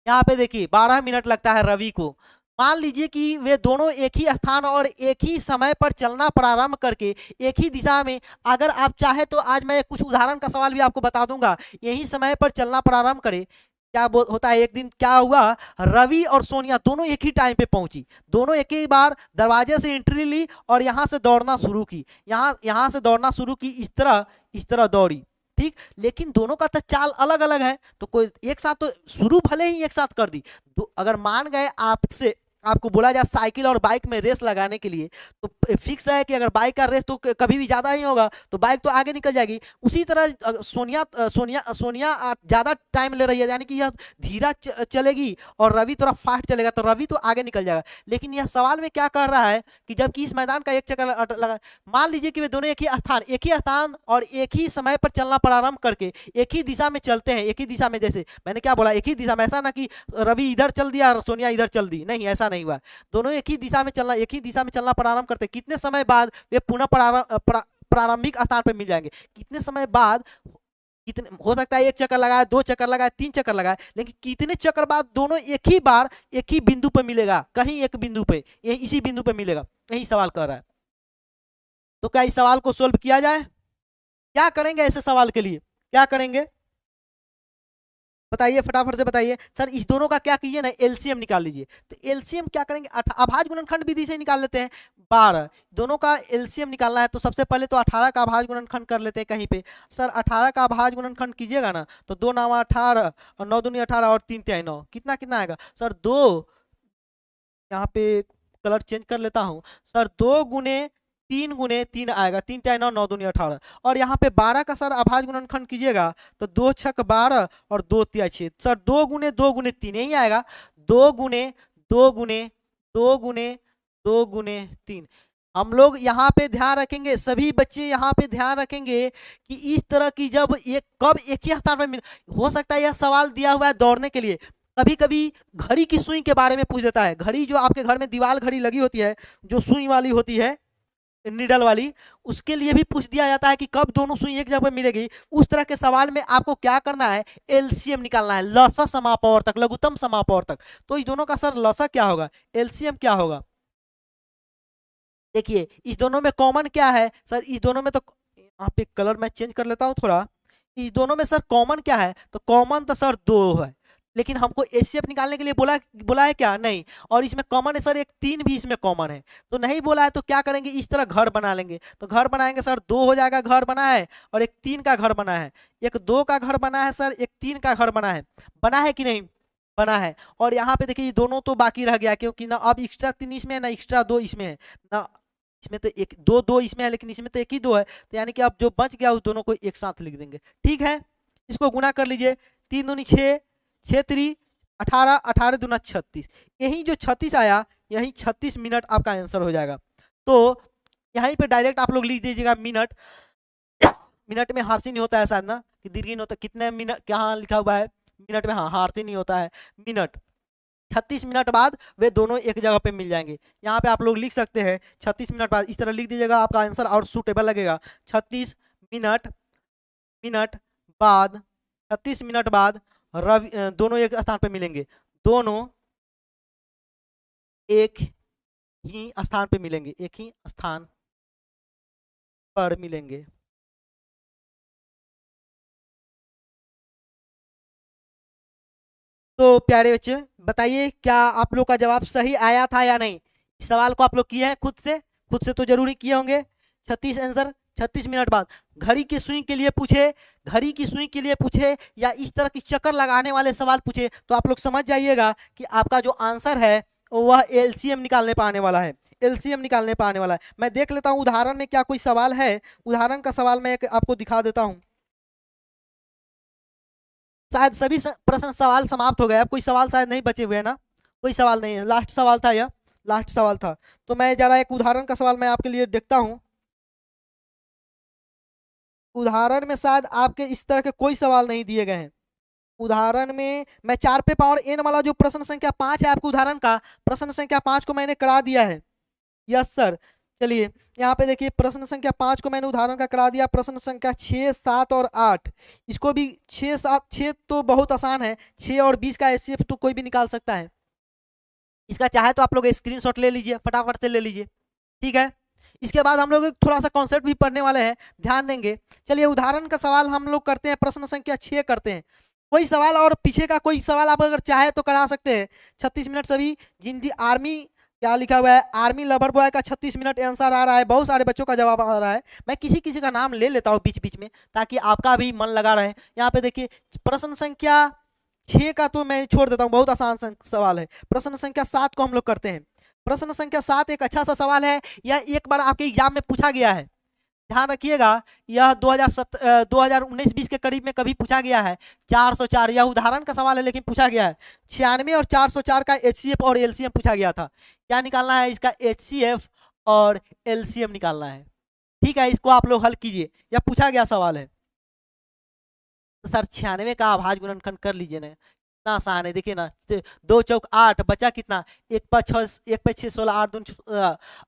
यहाँ पे देखिए 12 मिनट लगता है रवि को। मान लीजिए कि वे दोनों एक ही स्थान और एक ही समय पर चलना प्रारंभ करके एक ही दिशा में, अगर आप चाहे तो आज मैं कुछ उदाहरण का सवाल भी आपको बता दूंगा, यही समय पर चलना प्रारंभ करे, क्या होता है? एक दिन क्या हुआ, रवि और सोनिया दोनों एक ही टाइम पे पहुंची, दोनों एक ही बार दरवाजे से एंट्री ली और यहाँ से दौड़ना शुरू की, यहाँ से दौड़ना शुरू की, इस तरह दौड़ी, ठीक। लेकिन दोनों का तो चाल अलग अलग है, तो कोई एक साथ तो शुरू भले ही एक साथ कर दी, अगर मान गए आपको बोला जाए साइकिल और बाइक में रेस लगाने के लिए, तो फिक्स है कि अगर बाइक का रेस तो कभी भी ज्यादा ही होगा, तो बाइक तो आगे निकल जाएगी। उसी तरह सोनिया ज्यादा टाइम ले रही है, यानी कि यह धीरा चलेगी और रवि थोड़ा फास्ट चलेगा, तो रवि तो आगे निकल जाएगा। लेकिन यह सवाल में क्या कर रहा है कि जबकि इस मैदान का एक चक्कर लगा, मान लीजिए कि वे दोनों एक ही स्थान और एक ही समय पर चलना प्रारंभ करके एक ही दिशा में चलते हैं, एक ही दिशा में, जैसे मैंने क्या बोला, एक ही दिशा में, ऐसा ना कि रवि इधर चल दिया और सोनिया इधर चल दी, नहीं, ऐसा नहीं हुआ। दोनों एक ही दिशा में चलना प्रारंभ करते, कितने समय बाद वे पुनः प्रारंभिक स्थान पर मिल जाएंगे, कितने समय बाद, कितने हो सकता है 1 चक्कर लगाए, 2 चक्कर लगाए, 3 चक्कर लगाए, लेकिन कितने चक्कर बाद दोनों एक ही बार एक ही बिंदु पर मिलेगा, कहीं एक बिंदु पे, इसी बिंदु पे मिलेगा, यही सवाल कर रहा है। तो क्या इस सवाल को सोल्व किया जाए? क्या करेंगे ऐसे सवाल के लिए, क्या करेंगे बताइए, फटाफट से बताइए। सर इस दोनों का क्या कीजिए ना, एलसीएम निकाल लीजिए। तो एलसीएम क्या करेंगे, अभाज्य गुणनखंड विधि से निकाल लेते हैं। 12 दोनों का एलसीएम निकालना है, तो सबसे पहले तो 18 का अभाज्य गुणनखंड कर लेते हैं कहीं पे। सर 18 का अभाज्य गुणनखंड कीजिएगा ना, तो 2 9 18 और 9 दूनी 18 और 3 3 9, कितना कितना आएगा सर? 2, यहाँ पे कलर चेंज कर लेता हूँ सर, 2 गुने 3 आएगा, 3 3 9 9 दूनी 18, और यहाँ पे 12 का सर अभाज्य गुणनखंड कीजिएगा तो 2 छक 12 और 2 तिया 6, सर 2 गुने 3 यही आएगा, 2 गुने 2 गुने 2 गुने 2 गुने 3। हम लोग यहाँ पे ध्यान रखेंगे, सभी बच्चे यहाँ पे ध्यान रखेंगे कि इस तरह की जब कब एक ही स्थान पर मिल, हो सकता है यह सवाल दिया हुआ है दौड़ने के लिए, कभी कभी घड़ी की सुई के बारे में पूछ देता है। घड़ी जो आपके घर में दीवार घड़ी लगी होती है, जो सुई वाली होती है, निडल वाली, उसके लिए भी पूछ दिया जाता है कि कब दोनों सुई एक जगह पर मिलेगी। उस तरह के सवाल में आपको क्या करना है, एलसीएम निकालना है, लसा समापवर्तक, लघुत्तम समापवर्तक। तो इस दोनों का सर लसा क्या होगा, एलसीएम क्या होगा? देखिए इस दोनों में कॉमन क्या है सर, इस दोनों में तो, यहाँ पे कलर मैं चेंज कर लेता हूँ थोड़ा, इस दोनों में सर कॉमन क्या है, तो कॉमन तो सर 2 है, लेकिन हमको एचसीएफ निकालने के लिए बोला है क्या, नहीं। और इसमें कॉमन है सर एक 3 भी इसमें कॉमन है, तो नहीं बोला है, तो क्या करेंगे, इस तरह घर बना लेंगे। तो घर बनाएंगे सर, 2 हो जाएगा, घर बना है, और एक 3 का घर बना है, एक 2 का घर बना है सर, एक 3 का घर बना है कि नहीं, बना है। और यहाँ पे देखिए ये दोनों तो बाकी रह गया, क्योंकि ना अब एक्स्ट्रा 3 इसमें है ना एक्स्ट्रा 2 इसमें है ना, इसमें तो एक दो दो इसमें है लेकिन इसमें तो एक ही दो है, तो यानी कि अब जो बच गया उस दोनों को एक साथ लिख देंगे। ठीक है, इसको गुना कर लीजिए, 3 दूनी 6, 6 3 18, 18 दूना 36, यही जो 36 आया यही 36 मिनट आपका आंसर हो जाएगा। तो यहीं पे डायरेक्ट आप लोग लिख दीजिएगा मिनट। मिनट में हार्सी नहीं होता है शायद ना, कि दीर्घिन होता है, कितने मिनट कहाँ लिखा हुआ है मिनट में, हाँ हार्सी नहीं होता है मिनट। 36 मिनट बाद वे दोनों एक जगह पे मिल जाएंगे। यहाँ पे आप लोग लिख सकते हैं 36 मिनट बाद, इस तरह लिख दीजिएगा, आपका आंसर और सूटेबल लगेगा। 36 मिनट मिनट बाद, 36 मिनट बाद रवि दोनों एक स्थान पे मिलेंगे, दोनों एक ही स्थान पे मिलेंगे, एक ही स्थान पर मिलेंगे। तो प्यारे बच्चे बताइए, क्या आप लोग का जवाब सही आया था या नहीं? इस सवाल को आप लोग किए हैं खुद से तो जरूरी किए होंगे। 36 आंसर 36 मिनट बाद। घड़ी की सुई के लिए पूछे, घड़ी की सुई के लिए पूछे या इस तरह की चक्कर लगाने वाले सवाल पूछे तो आप लोग समझ जाइएगा कि आपका जो आंसर है वह एलसीएम निकालने पर आने वाला है, एलसीएम निकालने पर आने वाला है। मैं देख लेता हूं उदाहरण में क्या कोई सवाल है, उदाहरण का सवाल मैं आपको दिखा देता हूं। शायद सभी प्रश्न सवाल समाप्त हो गए, अब कोई सवाल शायद नहीं बचे हुए हैं ना, कोई सवाल नहीं है, लास्ट सवाल था यह, लास्ट सवाल था। तो मैं जरा एक उदाहरण का सवाल मैं आपके लिए देखता हूं। उदाहरण में शायद आपके इस तरह के कोई सवाल नहीं दिए गए हैं। उदाहरण में मैं 4 पे पावर n वाला जो प्रश्न संख्या 5 है आपके उदाहरण का, प्रश्न संख्या 5 को मैंने करा दिया है। Yes sir. चलिए यहाँ पे देखिए प्रश्न संख्या 5 को मैंने उदाहरण का करा दिया, प्रश्न संख्या 6 7 और 8 इसको भी 6 7 6 तो बहुत आसान है, 6 और 20 का एचसीएफ तो कोई भी निकाल सकता है। इसका चाहे तो आप लोग स्क्रीनशॉट ले लीजिए, फटाफट से ले लीजिए। ठीक है, इसके बाद हम लोग थोड़ा सा कॉन्सेप्ट भी पढ़ने वाले हैं, ध्यान देंगे। चलिए उदाहरण का सवाल हम लोग करते हैं, प्रश्न संख्या 6 करते हैं। कोई सवाल और पीछे का कोई सवाल आप अगर चाहे तो करा सकते हैं। 36 मिनट सभी जिनकी आर्मी क्या लिखा हुआ है, आर्मी लवर बॉय का 36 मिनट आंसर आ रहा है, बहुत सारे बच्चों का जवाब आ रहा है। मैं किसी किसी का नाम ले लेता हूँ बीच बीच में ताकि आपका भी मन लगा रहे। यहाँ पे देखिए प्रश्न संख्या 6 का तो मैं छोड़ देता हूँ, बहुत आसान सवाल है। प्रश्न संख्या 7 को हम लोग करते हैं। प्रश्न संख्या 7 एक अच्छा सा सवाल है, यह एक बार आपके एग्जाम में पूछा गया है, ध्यान रखिएगा। यह 2019-20 के करीब में कभी पूछा गया है। 404 यह उदाहरण का सवाल है लेकिन पूछा गया है। 96 और 404 का एचसीएफ और एलसीएम पूछा गया था। क्या निकालना है इसका, एचसीएफ और एलसीएम निकालना है। ठीक है, इसको आप लोग हल कीजिए, यह पूछा गया सवाल है। तो सर 96 का अभाज्य गुणनखंड कर लीजिए ना, इतना आसान है। देखिए ना, 2 चौक 8 बचा कितना, 1 पर 6 1 पर 6 16 8 दूनी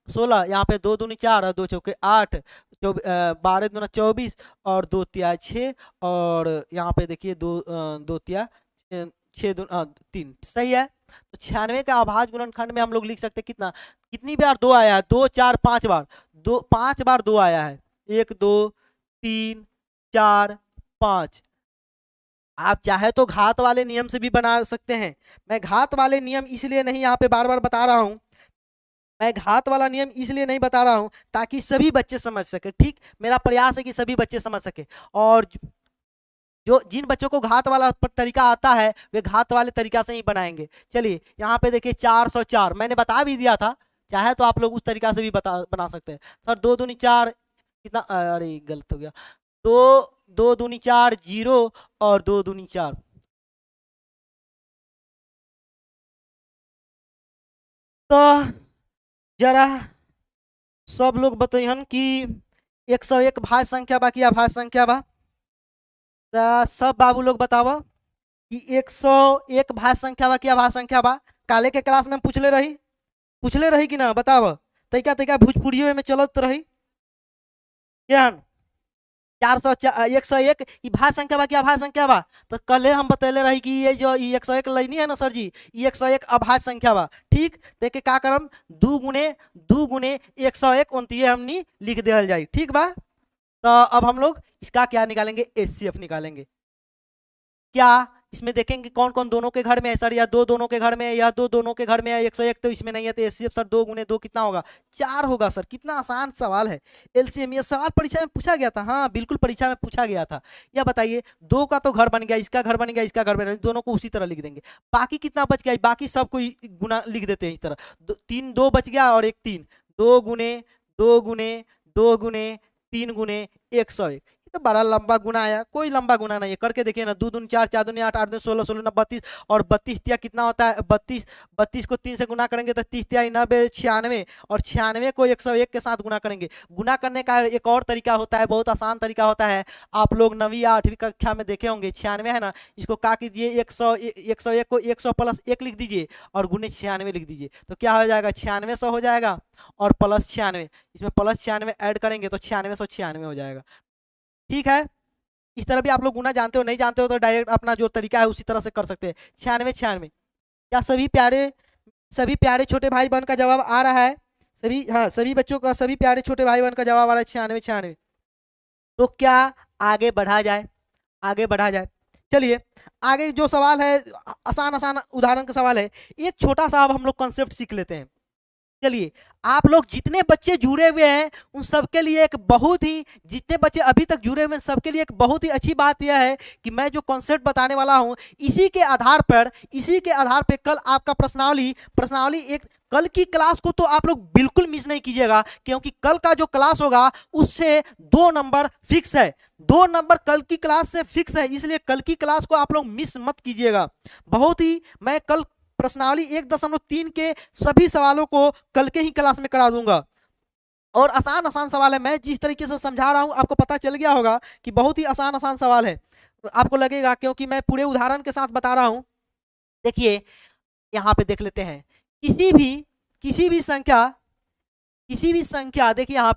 16, यहाँ पे 2 दूनी 4 और 2 चौके 8, 12 दूना 24 और 2 तिया 6 और यहाँ पे देखिए 2 तिया 6 3, सही है। तो 96 का अभाज्य गुणनखंड में हम लोग लिख सकते हैं कितना, कितनी बार 2 आया है, 2 4 5 बार, 5 बार 2 आया है, 1 2 3 4 5। आप चाहे तो घात वाले नियम से भी बना सकते हैं। मैं घात वाले नियम इसलिए नहीं यहाँ पे बार बार बता रहा हूँ, मैं घात वाला नियम इसलिए नहीं बता रहा हूँ ताकि सभी बच्चे समझ सके। ठीक, मेरा प्रयास है कि सभी बच्चे समझ सके, और जो जिन बच्चों को घात वाला तरीका आता है वे घात वाले तरीका से ही बनाएंगे। चलिए यहाँ पे देखिए 404 मैंने बता भी दिया था, चाहे तो आप लोग उस तरीका से भी बना सकते हैं। सर 2 दूनी 4 कितना, अरे गलत हो गया, 2 दूनी 4 0 और 2 दूनी 4। तो जरा सब लोग बताइए कि 101 भाज्य संख्या बा कि अभाज्य संख्या बा। सब बाबू लोग बतावा कि 101 भाज्य संख्या बा कि अभाज्य संख्या बा। काले के क्लास में पूछले रही कि ना, बताव तैका तैका भोजपुरियों में चलत रही क्या। 101 भाज्य संख्या बा कि अभाज्य संख्या बा, तो कल हम बतैले रही कि ये जो 101 लाइनी है ना सर जी, ये 101 अभाज्य संख्या बा। ठीक, देखे का करम 2 गुने 101 उनतीय हमनी लिख दिया जाए। ठीक बा, तो अब हम लोग इसका क्या निकालेंगे, एचसीएफ निकालेंगे। क्या इसमें देखेंगे कौन कौन दोनों के घर में है सर, या दो दोनों के घर में है, या दो दोनों के घर में है। 101 तो इसमें नहीं है, तो एचसीएफ सर 2 गुने 2 कितना होगा, 4 होगा सर। कितना आसान सवाल है। एलसीएम ये सवाल परीक्षा में पूछा गया था, हाँ बिल्कुल परीक्षा में पूछा गया था। या बताइए, 2 का तो घर बन गया, इसका घर बन गया, इसका घर बन गया, दोनों को उसी तरह लिख देंगे। बाकी कितना बच गया, बाकी सबको गुना लिख देते हैं इस तरह। 3 2 बच गया और 1 3, 2 गुने 2 गुने 2 गुने 3 गुने 101। तो बड़ा लंबा गुना आया, कोई लंबा गुना नहीं है, करके देखिए ना। 2 दूनी 4, 4 दूनी 8, 8 दूनी 16, 16 32, और 32 तिया कितना होता है, 32, 32 को 3 से गुना करेंगे तो 30 तिया 90, 96, और 96 को 101 के साथ गुना करेंगे। गुना करने का एक और तरीका होता है, बहुत आसान तरीका होता है। आप लोग 9वीं या 8वीं कक्षा में देखे होंगे। 96 है ना, इसको क्या कीजिए, 101 को 100 प्लस 1 लिख दीजिए और गुने 96 लिख दीजिए, तो क्या हो जाएगा, 9600 हो जाएगा, और प्लस 96, इसमें प्लस 96 ऐड करेंगे तो 9696 हो जाएगा। ठीक है, इस तरह भी आप लोग गुना जानते हो, नहीं जानते हो तो डायरेक्ट अपना जो तरीका है उसी तरह से कर सकते हैं। 96 96। क्या सभी प्यारे छोटे भाई बहन का जवाब आ रहा है? सभी, हाँ सभी बच्चों का, सभी प्यारे छोटे भाई बहन का जवाब आ रहा है 96 96। तो क्या आगे बढ़ा जाए, आगे बढ़ा जाए। चलिए आगे जो सवाल है, आसान आसान उदाहरण का सवाल है। एक छोटा सा अब हम लोग कॉन्सेप्ट सीख लेते हैं। चलिए, आप लोग जितने बच्चे जुड़े हुए हैं उन सबके लिए एक बहुत ही, जितने बच्चे अभी तक जुड़े हुए हैं सबके लिए एक बहुत ही अच्छी बात यह है कि मैं जो कॉन्सेप्ट बताने वाला हूं, इसी के आधार पर कल आपका प्रश्नावली एक, कल की क्लास को तो आप लोग बिल्कुल मिस नहीं कीजिएगा, क्योंकि कल का जो क्लास होगा उससे 2 नंबर फिक्स है। 2 नंबर कल की क्लास से फिक्स है, इसलिए कल की क्लास को आप लोग मिस मत कीजिएगा। बहुत ही, मैं कल प्रश्नावली 1.3 के सभी सवालों को कल के ही क्लास में करा दूंगा, और आसान आसान सवाल है। मैं जिस तरीके से समझा रहा हूं आपको पता चल गया होगा कि बहुत ही आसान आसान सवाल है, आपको लगेगा, क्योंकि मैं पूरे उदाहरण के साथ बता रहा हूं। देखिए यहां पे देख लेते हैं, किसी भी संख्या देखिए यहाँ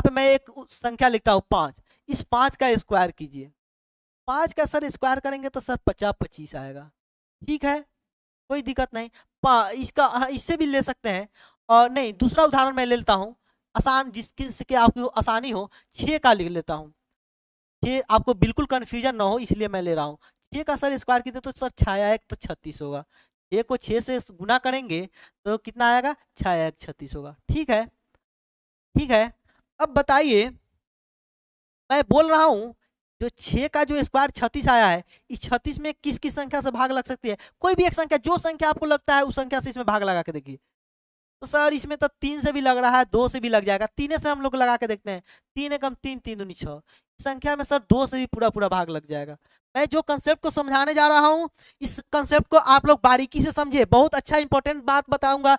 पे मैं एक संख्या लिखता हूं 5। इस 5 का स्क्वायर कीजिए। 5 का सर स्क्वायर करेंगे तो सर 50 25 आएगा। ठीक है, कोई दिक्कत नहीं। इसका इससे भी ले सकते हैं, और नहीं, दूसरा उदाहरण मैं ले लेता हूँ आसान, जिसके आपको आसानी हो। 6 का लिख लेता हूँ। 6, आपको बिल्कुल कंफ्यूजन ना हो इसलिए मैं ले रहा हूँ। 6 का सर स्क्वायर कीजिए तो सर 6 1 तो 36 होगा। 6 को 6 से गुना करेंगे तो कितना आएगा, 6 1 36 होगा। ठीक है, ठीक है। अब बताइए, मैं बोल रहा हूँ जो 6 का जो स्क्वायर 36 आया है, इस 36 में किस किस संख्या से भाग लग सकती है? कोई भी एक संख्या, जो संख्या आपको लगता है उस संख्या से इसमें भाग लगा के देखिए। तो सर इसमें तो 3 से भी लग रहा है, 2 से भी लग जाएगा। 3 से हम लोग लगा के देखते हैं। 3 एकम 3, 3 दूनी 6। संख्या में सर 2 से भी पूरा पूरा भाग लग जाएगा। मैं जो कंसेप्ट को समझाने जा रहा हूँ, इस कंसेप्ट को आप लोग बारीकी से समझिए। बहुत अच्छा इंपॉर्टेंट बात बताऊंगा।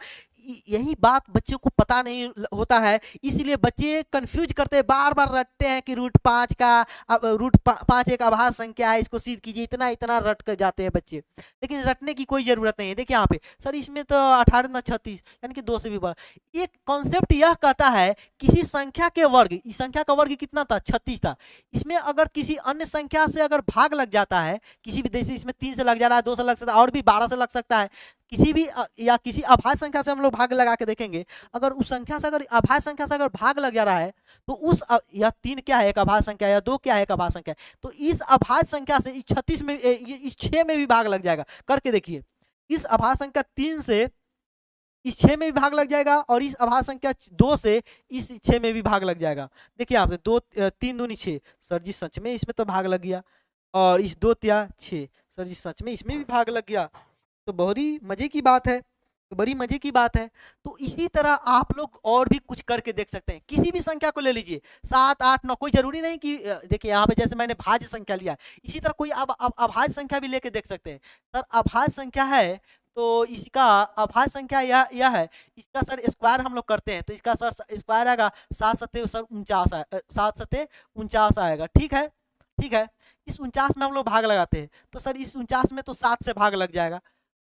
यही बात बच्चों को पता नहीं होता है, इसीलिए बच्चे कंफ्यूज करते हैं, बार बार रटते हैं कि रूट 5 का, रूट 5 एक अभाज्य संख्या है, इसको सिद्ध कीजिए, इतना इतना रट कर जाते हैं बच्चे। लेकिन रटने की कोई जरूरत नहीं है। देखिए यहाँ पे सर इसमें तो 18 न 36, यानी कि 2 से भी बड़ा। एक कॉन्सेप्ट यह कहता है, किसी संख्या के वर्ग, इस संख्या का वर्ग कितना था, 36 था, इसमें अगर किसी अन्य संख्या से अगर भाग लग जाता है, किसी भी, जैसे इसमें 3 से लग जा रहा है, 2 से लग सकता है, और भी 12 से लग सकता है, किसी भी या किसी अभाज्य संख्या से हम लोग भाग लगा के देखेंगे। अगर उस संख्या से, अगर अभाज्य संख्या से अगर भाग लग जा रहा है, तो उस या 3 क्या है, एक अभाज्य संख्या, या 2 क्या है, एक अभाज्य संख्या, तो इस अभाज्य संख्या से इस 36 में, इस 6 में भी भाग लग जाएगा। करके देखिए, इस अभाज्य संख्या 3 से इस 6 में भी भाग लग जाएगा, और इस अभाज्य संख्या 2 से इस 6 में भी भाग लग जाएगा। देखिए यहाँ पे 2 3 दूनी 6, सर जी सच में इसमें तो भाग लग गया, और इस 2 तिया 6, सर जी सच में इसमें भी भाग लग गया। तो बहुत ही मजे की बात है, तो बड़ी मजे की बात है। तो इसी तरह आप लोग और भी कुछ करके देख सकते हैं। किसी भी संख्या को ले लीजिए, 7 8 9, कोई जरूरी नहीं कि, देखिए यहाँ पे जैसे मैंने भाज्य संख्या लिया, इसी तरह कोई अब अभाज्य संख्या भी लेके देख सकते हैं। सर अभाज्य संख्या है तो इसका अभाज्य संख्या यह है, इसका सर स्क्वायर हम लोग करते हैं, तो इसका सर स्क्वायर आएगा 7 सत्ते सर 49, 7 सत्ते 49 आएगा। ठीक है, ठीक है। इस 49 में हम लोग भाग लगाते हैं, तो सर इस 49 में तो 7 से भाग लग जाएगा।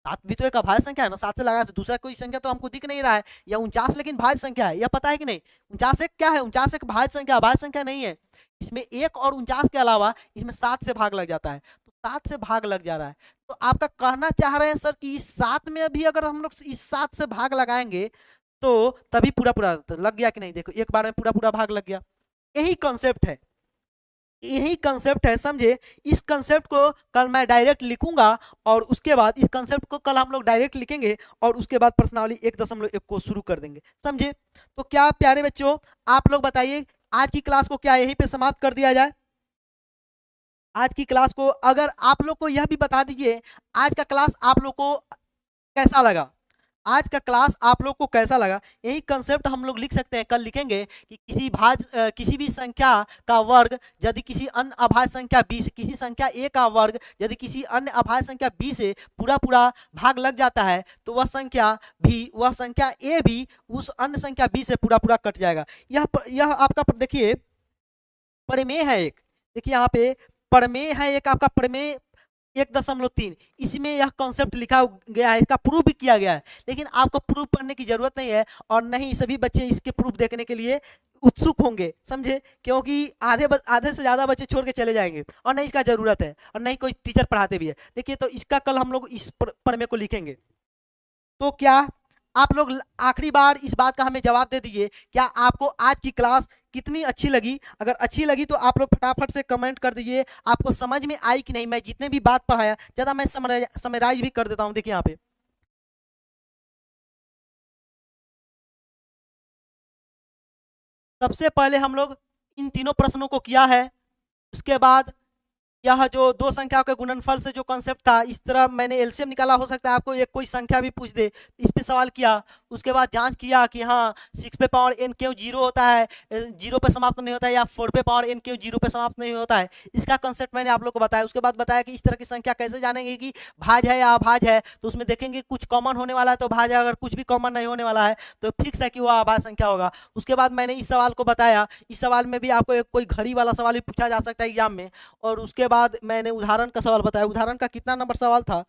7 भी तो एक अभाज्य संख्या है ना, 7 से लगा से दूसरा कोई संख्या तो हमको दिख नहीं रहा है। या 49 लेकिन भाज्य संख्या है, यह पता है कि नहीं? 49 एक क्या है, 49 एक भाज्य संख्या, अभाज्य संख्या नहीं है। इसमें 1 और 49 के अलावा इसमें 7 से भाग लग जाता है, तो 7 से भाग लग जा रहा है। तो आपका कहना चाह रहे हैं सर कि इस 7 में भी अगर हम लोग इस 7 से भाग लगाएंगे तो तभी पूरा पूरा लग गया कि नहीं? देखो एक बार में पूरा पूरा भाग लग गया। यही कॉन्सेप्ट है, यही कंसेप्ट है, समझे। इस कंसेप्ट को कल मैं डायरेक्ट लिखूंगा और उसके बाद इस कंसेप्ट को कल हम लोग डायरेक्ट लिखेंगे और उसके बाद प्रश्नावली 1.1 को शुरू कर देंगे, समझे। तो क्या प्यारे बच्चों, आप लोग बताइए, आज की क्लास को क्या यहीं पे समाप्त कर दिया जाए? आज की क्लास को अगर आप लोग को यह भी बता दीजिए, आज का क्लास आप लोग को कैसा लगा? आज का क्लास आप लोग को कैसा लगा? यही कंसेप्ट हम लोग लिख सकते हैं, कल लिखेंगे कि किसी भी संख्या का वर्ग यदि किसी अन्य अभाज्य संख्या b से, किसी संख्या a का वर्ग यदि किसी अन्य अभाज्य संख्या b से पूरा पूरा भाग लग जाता है तो वह संख्या a भी उस अन्य संख्या b से पूरा पूरा कट जाएगा। यह आपका देखिए प्रमेय है एक, देखिए यहाँ पे प्रमेय है एक, आपका प्रमेय 1.3, इसमें यह कॉन्सेप्ट लिखा गया है, इसका प्रूफ भी किया गया है, लेकिन आपको प्रूफ पढ़ने की जरूरत नहीं है और नहीं सभी बच्चे इसके प्रूफ देखने के लिए उत्सुक होंगे, समझे, क्योंकि आधे से ज्यादा बच्चे छोड़ के चले जाएंगे और नहीं इसका जरूरत है और नहीं कोई टीचर पढ़ाते भी है। देखिए, तो इसका कल हम लोग इस प्रमेय को लिखेंगे। तो क्या आप लोग आखिरी बार इस बात का हमें जवाब दे दीजिए, क्या आपको आज की क्लास कितनी अच्छी लगी? अगर अच्छी लगी तो आप लोग फटाफट से कमेंट कर दीजिए, आपको समझ में आई कि नहीं। मैं जितने भी बात पढ़ाया ज्यादा मैं समराइज भी कर देता हूं। देखिए यहाँ पे सबसे पहले हम लोग इन तीनों प्रश्नों को किया है, उसके बाद यह जो दो संख्याओं के गुणनफल से जो कॉन्सेप्ट था, इस तरह मैंने एलसीएम निकाला, हो सकता है आपको एक कोई संख्या भी पूछ दे, इस पे सवाल किया। उसके बाद जांच किया कि हाँ 6 पे पावर n क्यों जीरो होता है, जीरो पे समाप्त नहीं होता है, या 4 पे पावर n क्यों जीरो पे समाप्त नहीं होता है, इसका कंसेप्ट मैंने आप लोग को बताया। उसके बाद बताया कि इस तरह की संख्या कैसे जानेंगे कि भाज्य है या अभाज्य है, तो उसमें देखेंगे कुछ कॉमन होने वाला है तो भाज्य, अगर कुछ भी कॉमन नहीं होने वाला है तो फिक्स है कि वह अभाज्य संख्या होगा। उसके बाद मैंने इस सवाल को बताया, इस सवाल में भी आपको एक कोई घड़ी वाला सवाल भी पूछा जा सकता है एग्जाम में। और उसके बाद मैंने उदाहरण का सवाल बताया, उदाहरण का कितना नंबर सवाल था,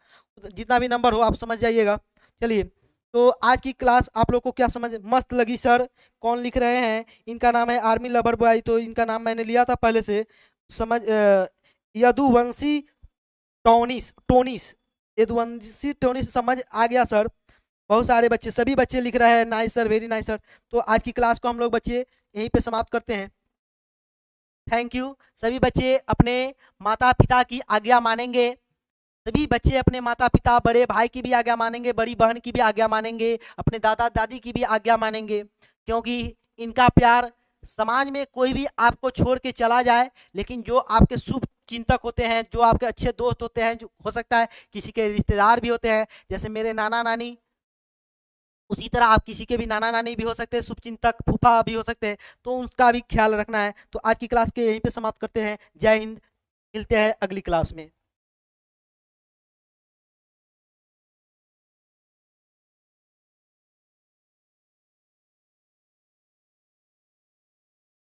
जितना भी नंबर हो आप समझ जाइएगा। चलिए, तो आज की क्लास आप लोग को क्या समझ मस्त लगी? सर कौन लिख रहे हैं? इनका नाम है आर्मी लवर बॉय, तो इनका नाम मैंने लिया था पहले से, समझ यदुवंशी टोनिस टोनिस यदुवंशी टोनिस, समझ आ गया सर? बहुत सारे बच्चे, सभी बच्चे लिख रहे हैं nice sir, very nice sir. तो आज की क्लास को हम लोग बच्चे यहीं पे समाप्त करते हैं। Thank you. सभी बच्चे अपने माता पिता की आज्ञा मानेंगे, सभी बच्चे अपने माता पिता, बड़े भाई की भी आज्ञा मानेंगे, बड़ी बहन की भी आज्ञा मानेंगे, अपने दादा दादी की भी आज्ञा मानेंगे, क्योंकि इनका प्यार, समाज में कोई भी आपको छोड़ के चला जाए लेकिन जो आपके शुभ चिंतक होते हैं, जो आपके अच्छे दोस्त होते हैं, जो हो सकता है किसी के रिश्तेदार भी होते हैं, जैसे मेरे नाना नानी, उसी तरह आप किसी के भी नाना नानी भी हो सकते हैं, शुभचिंतक फूफा भी हो सकते हैं, तो उनका भी ख्याल रखना है। तो आज की क्लास के यहीं पे समाप्त करते हैं। जय हिंद, मिलते हैं अगली क्लास में।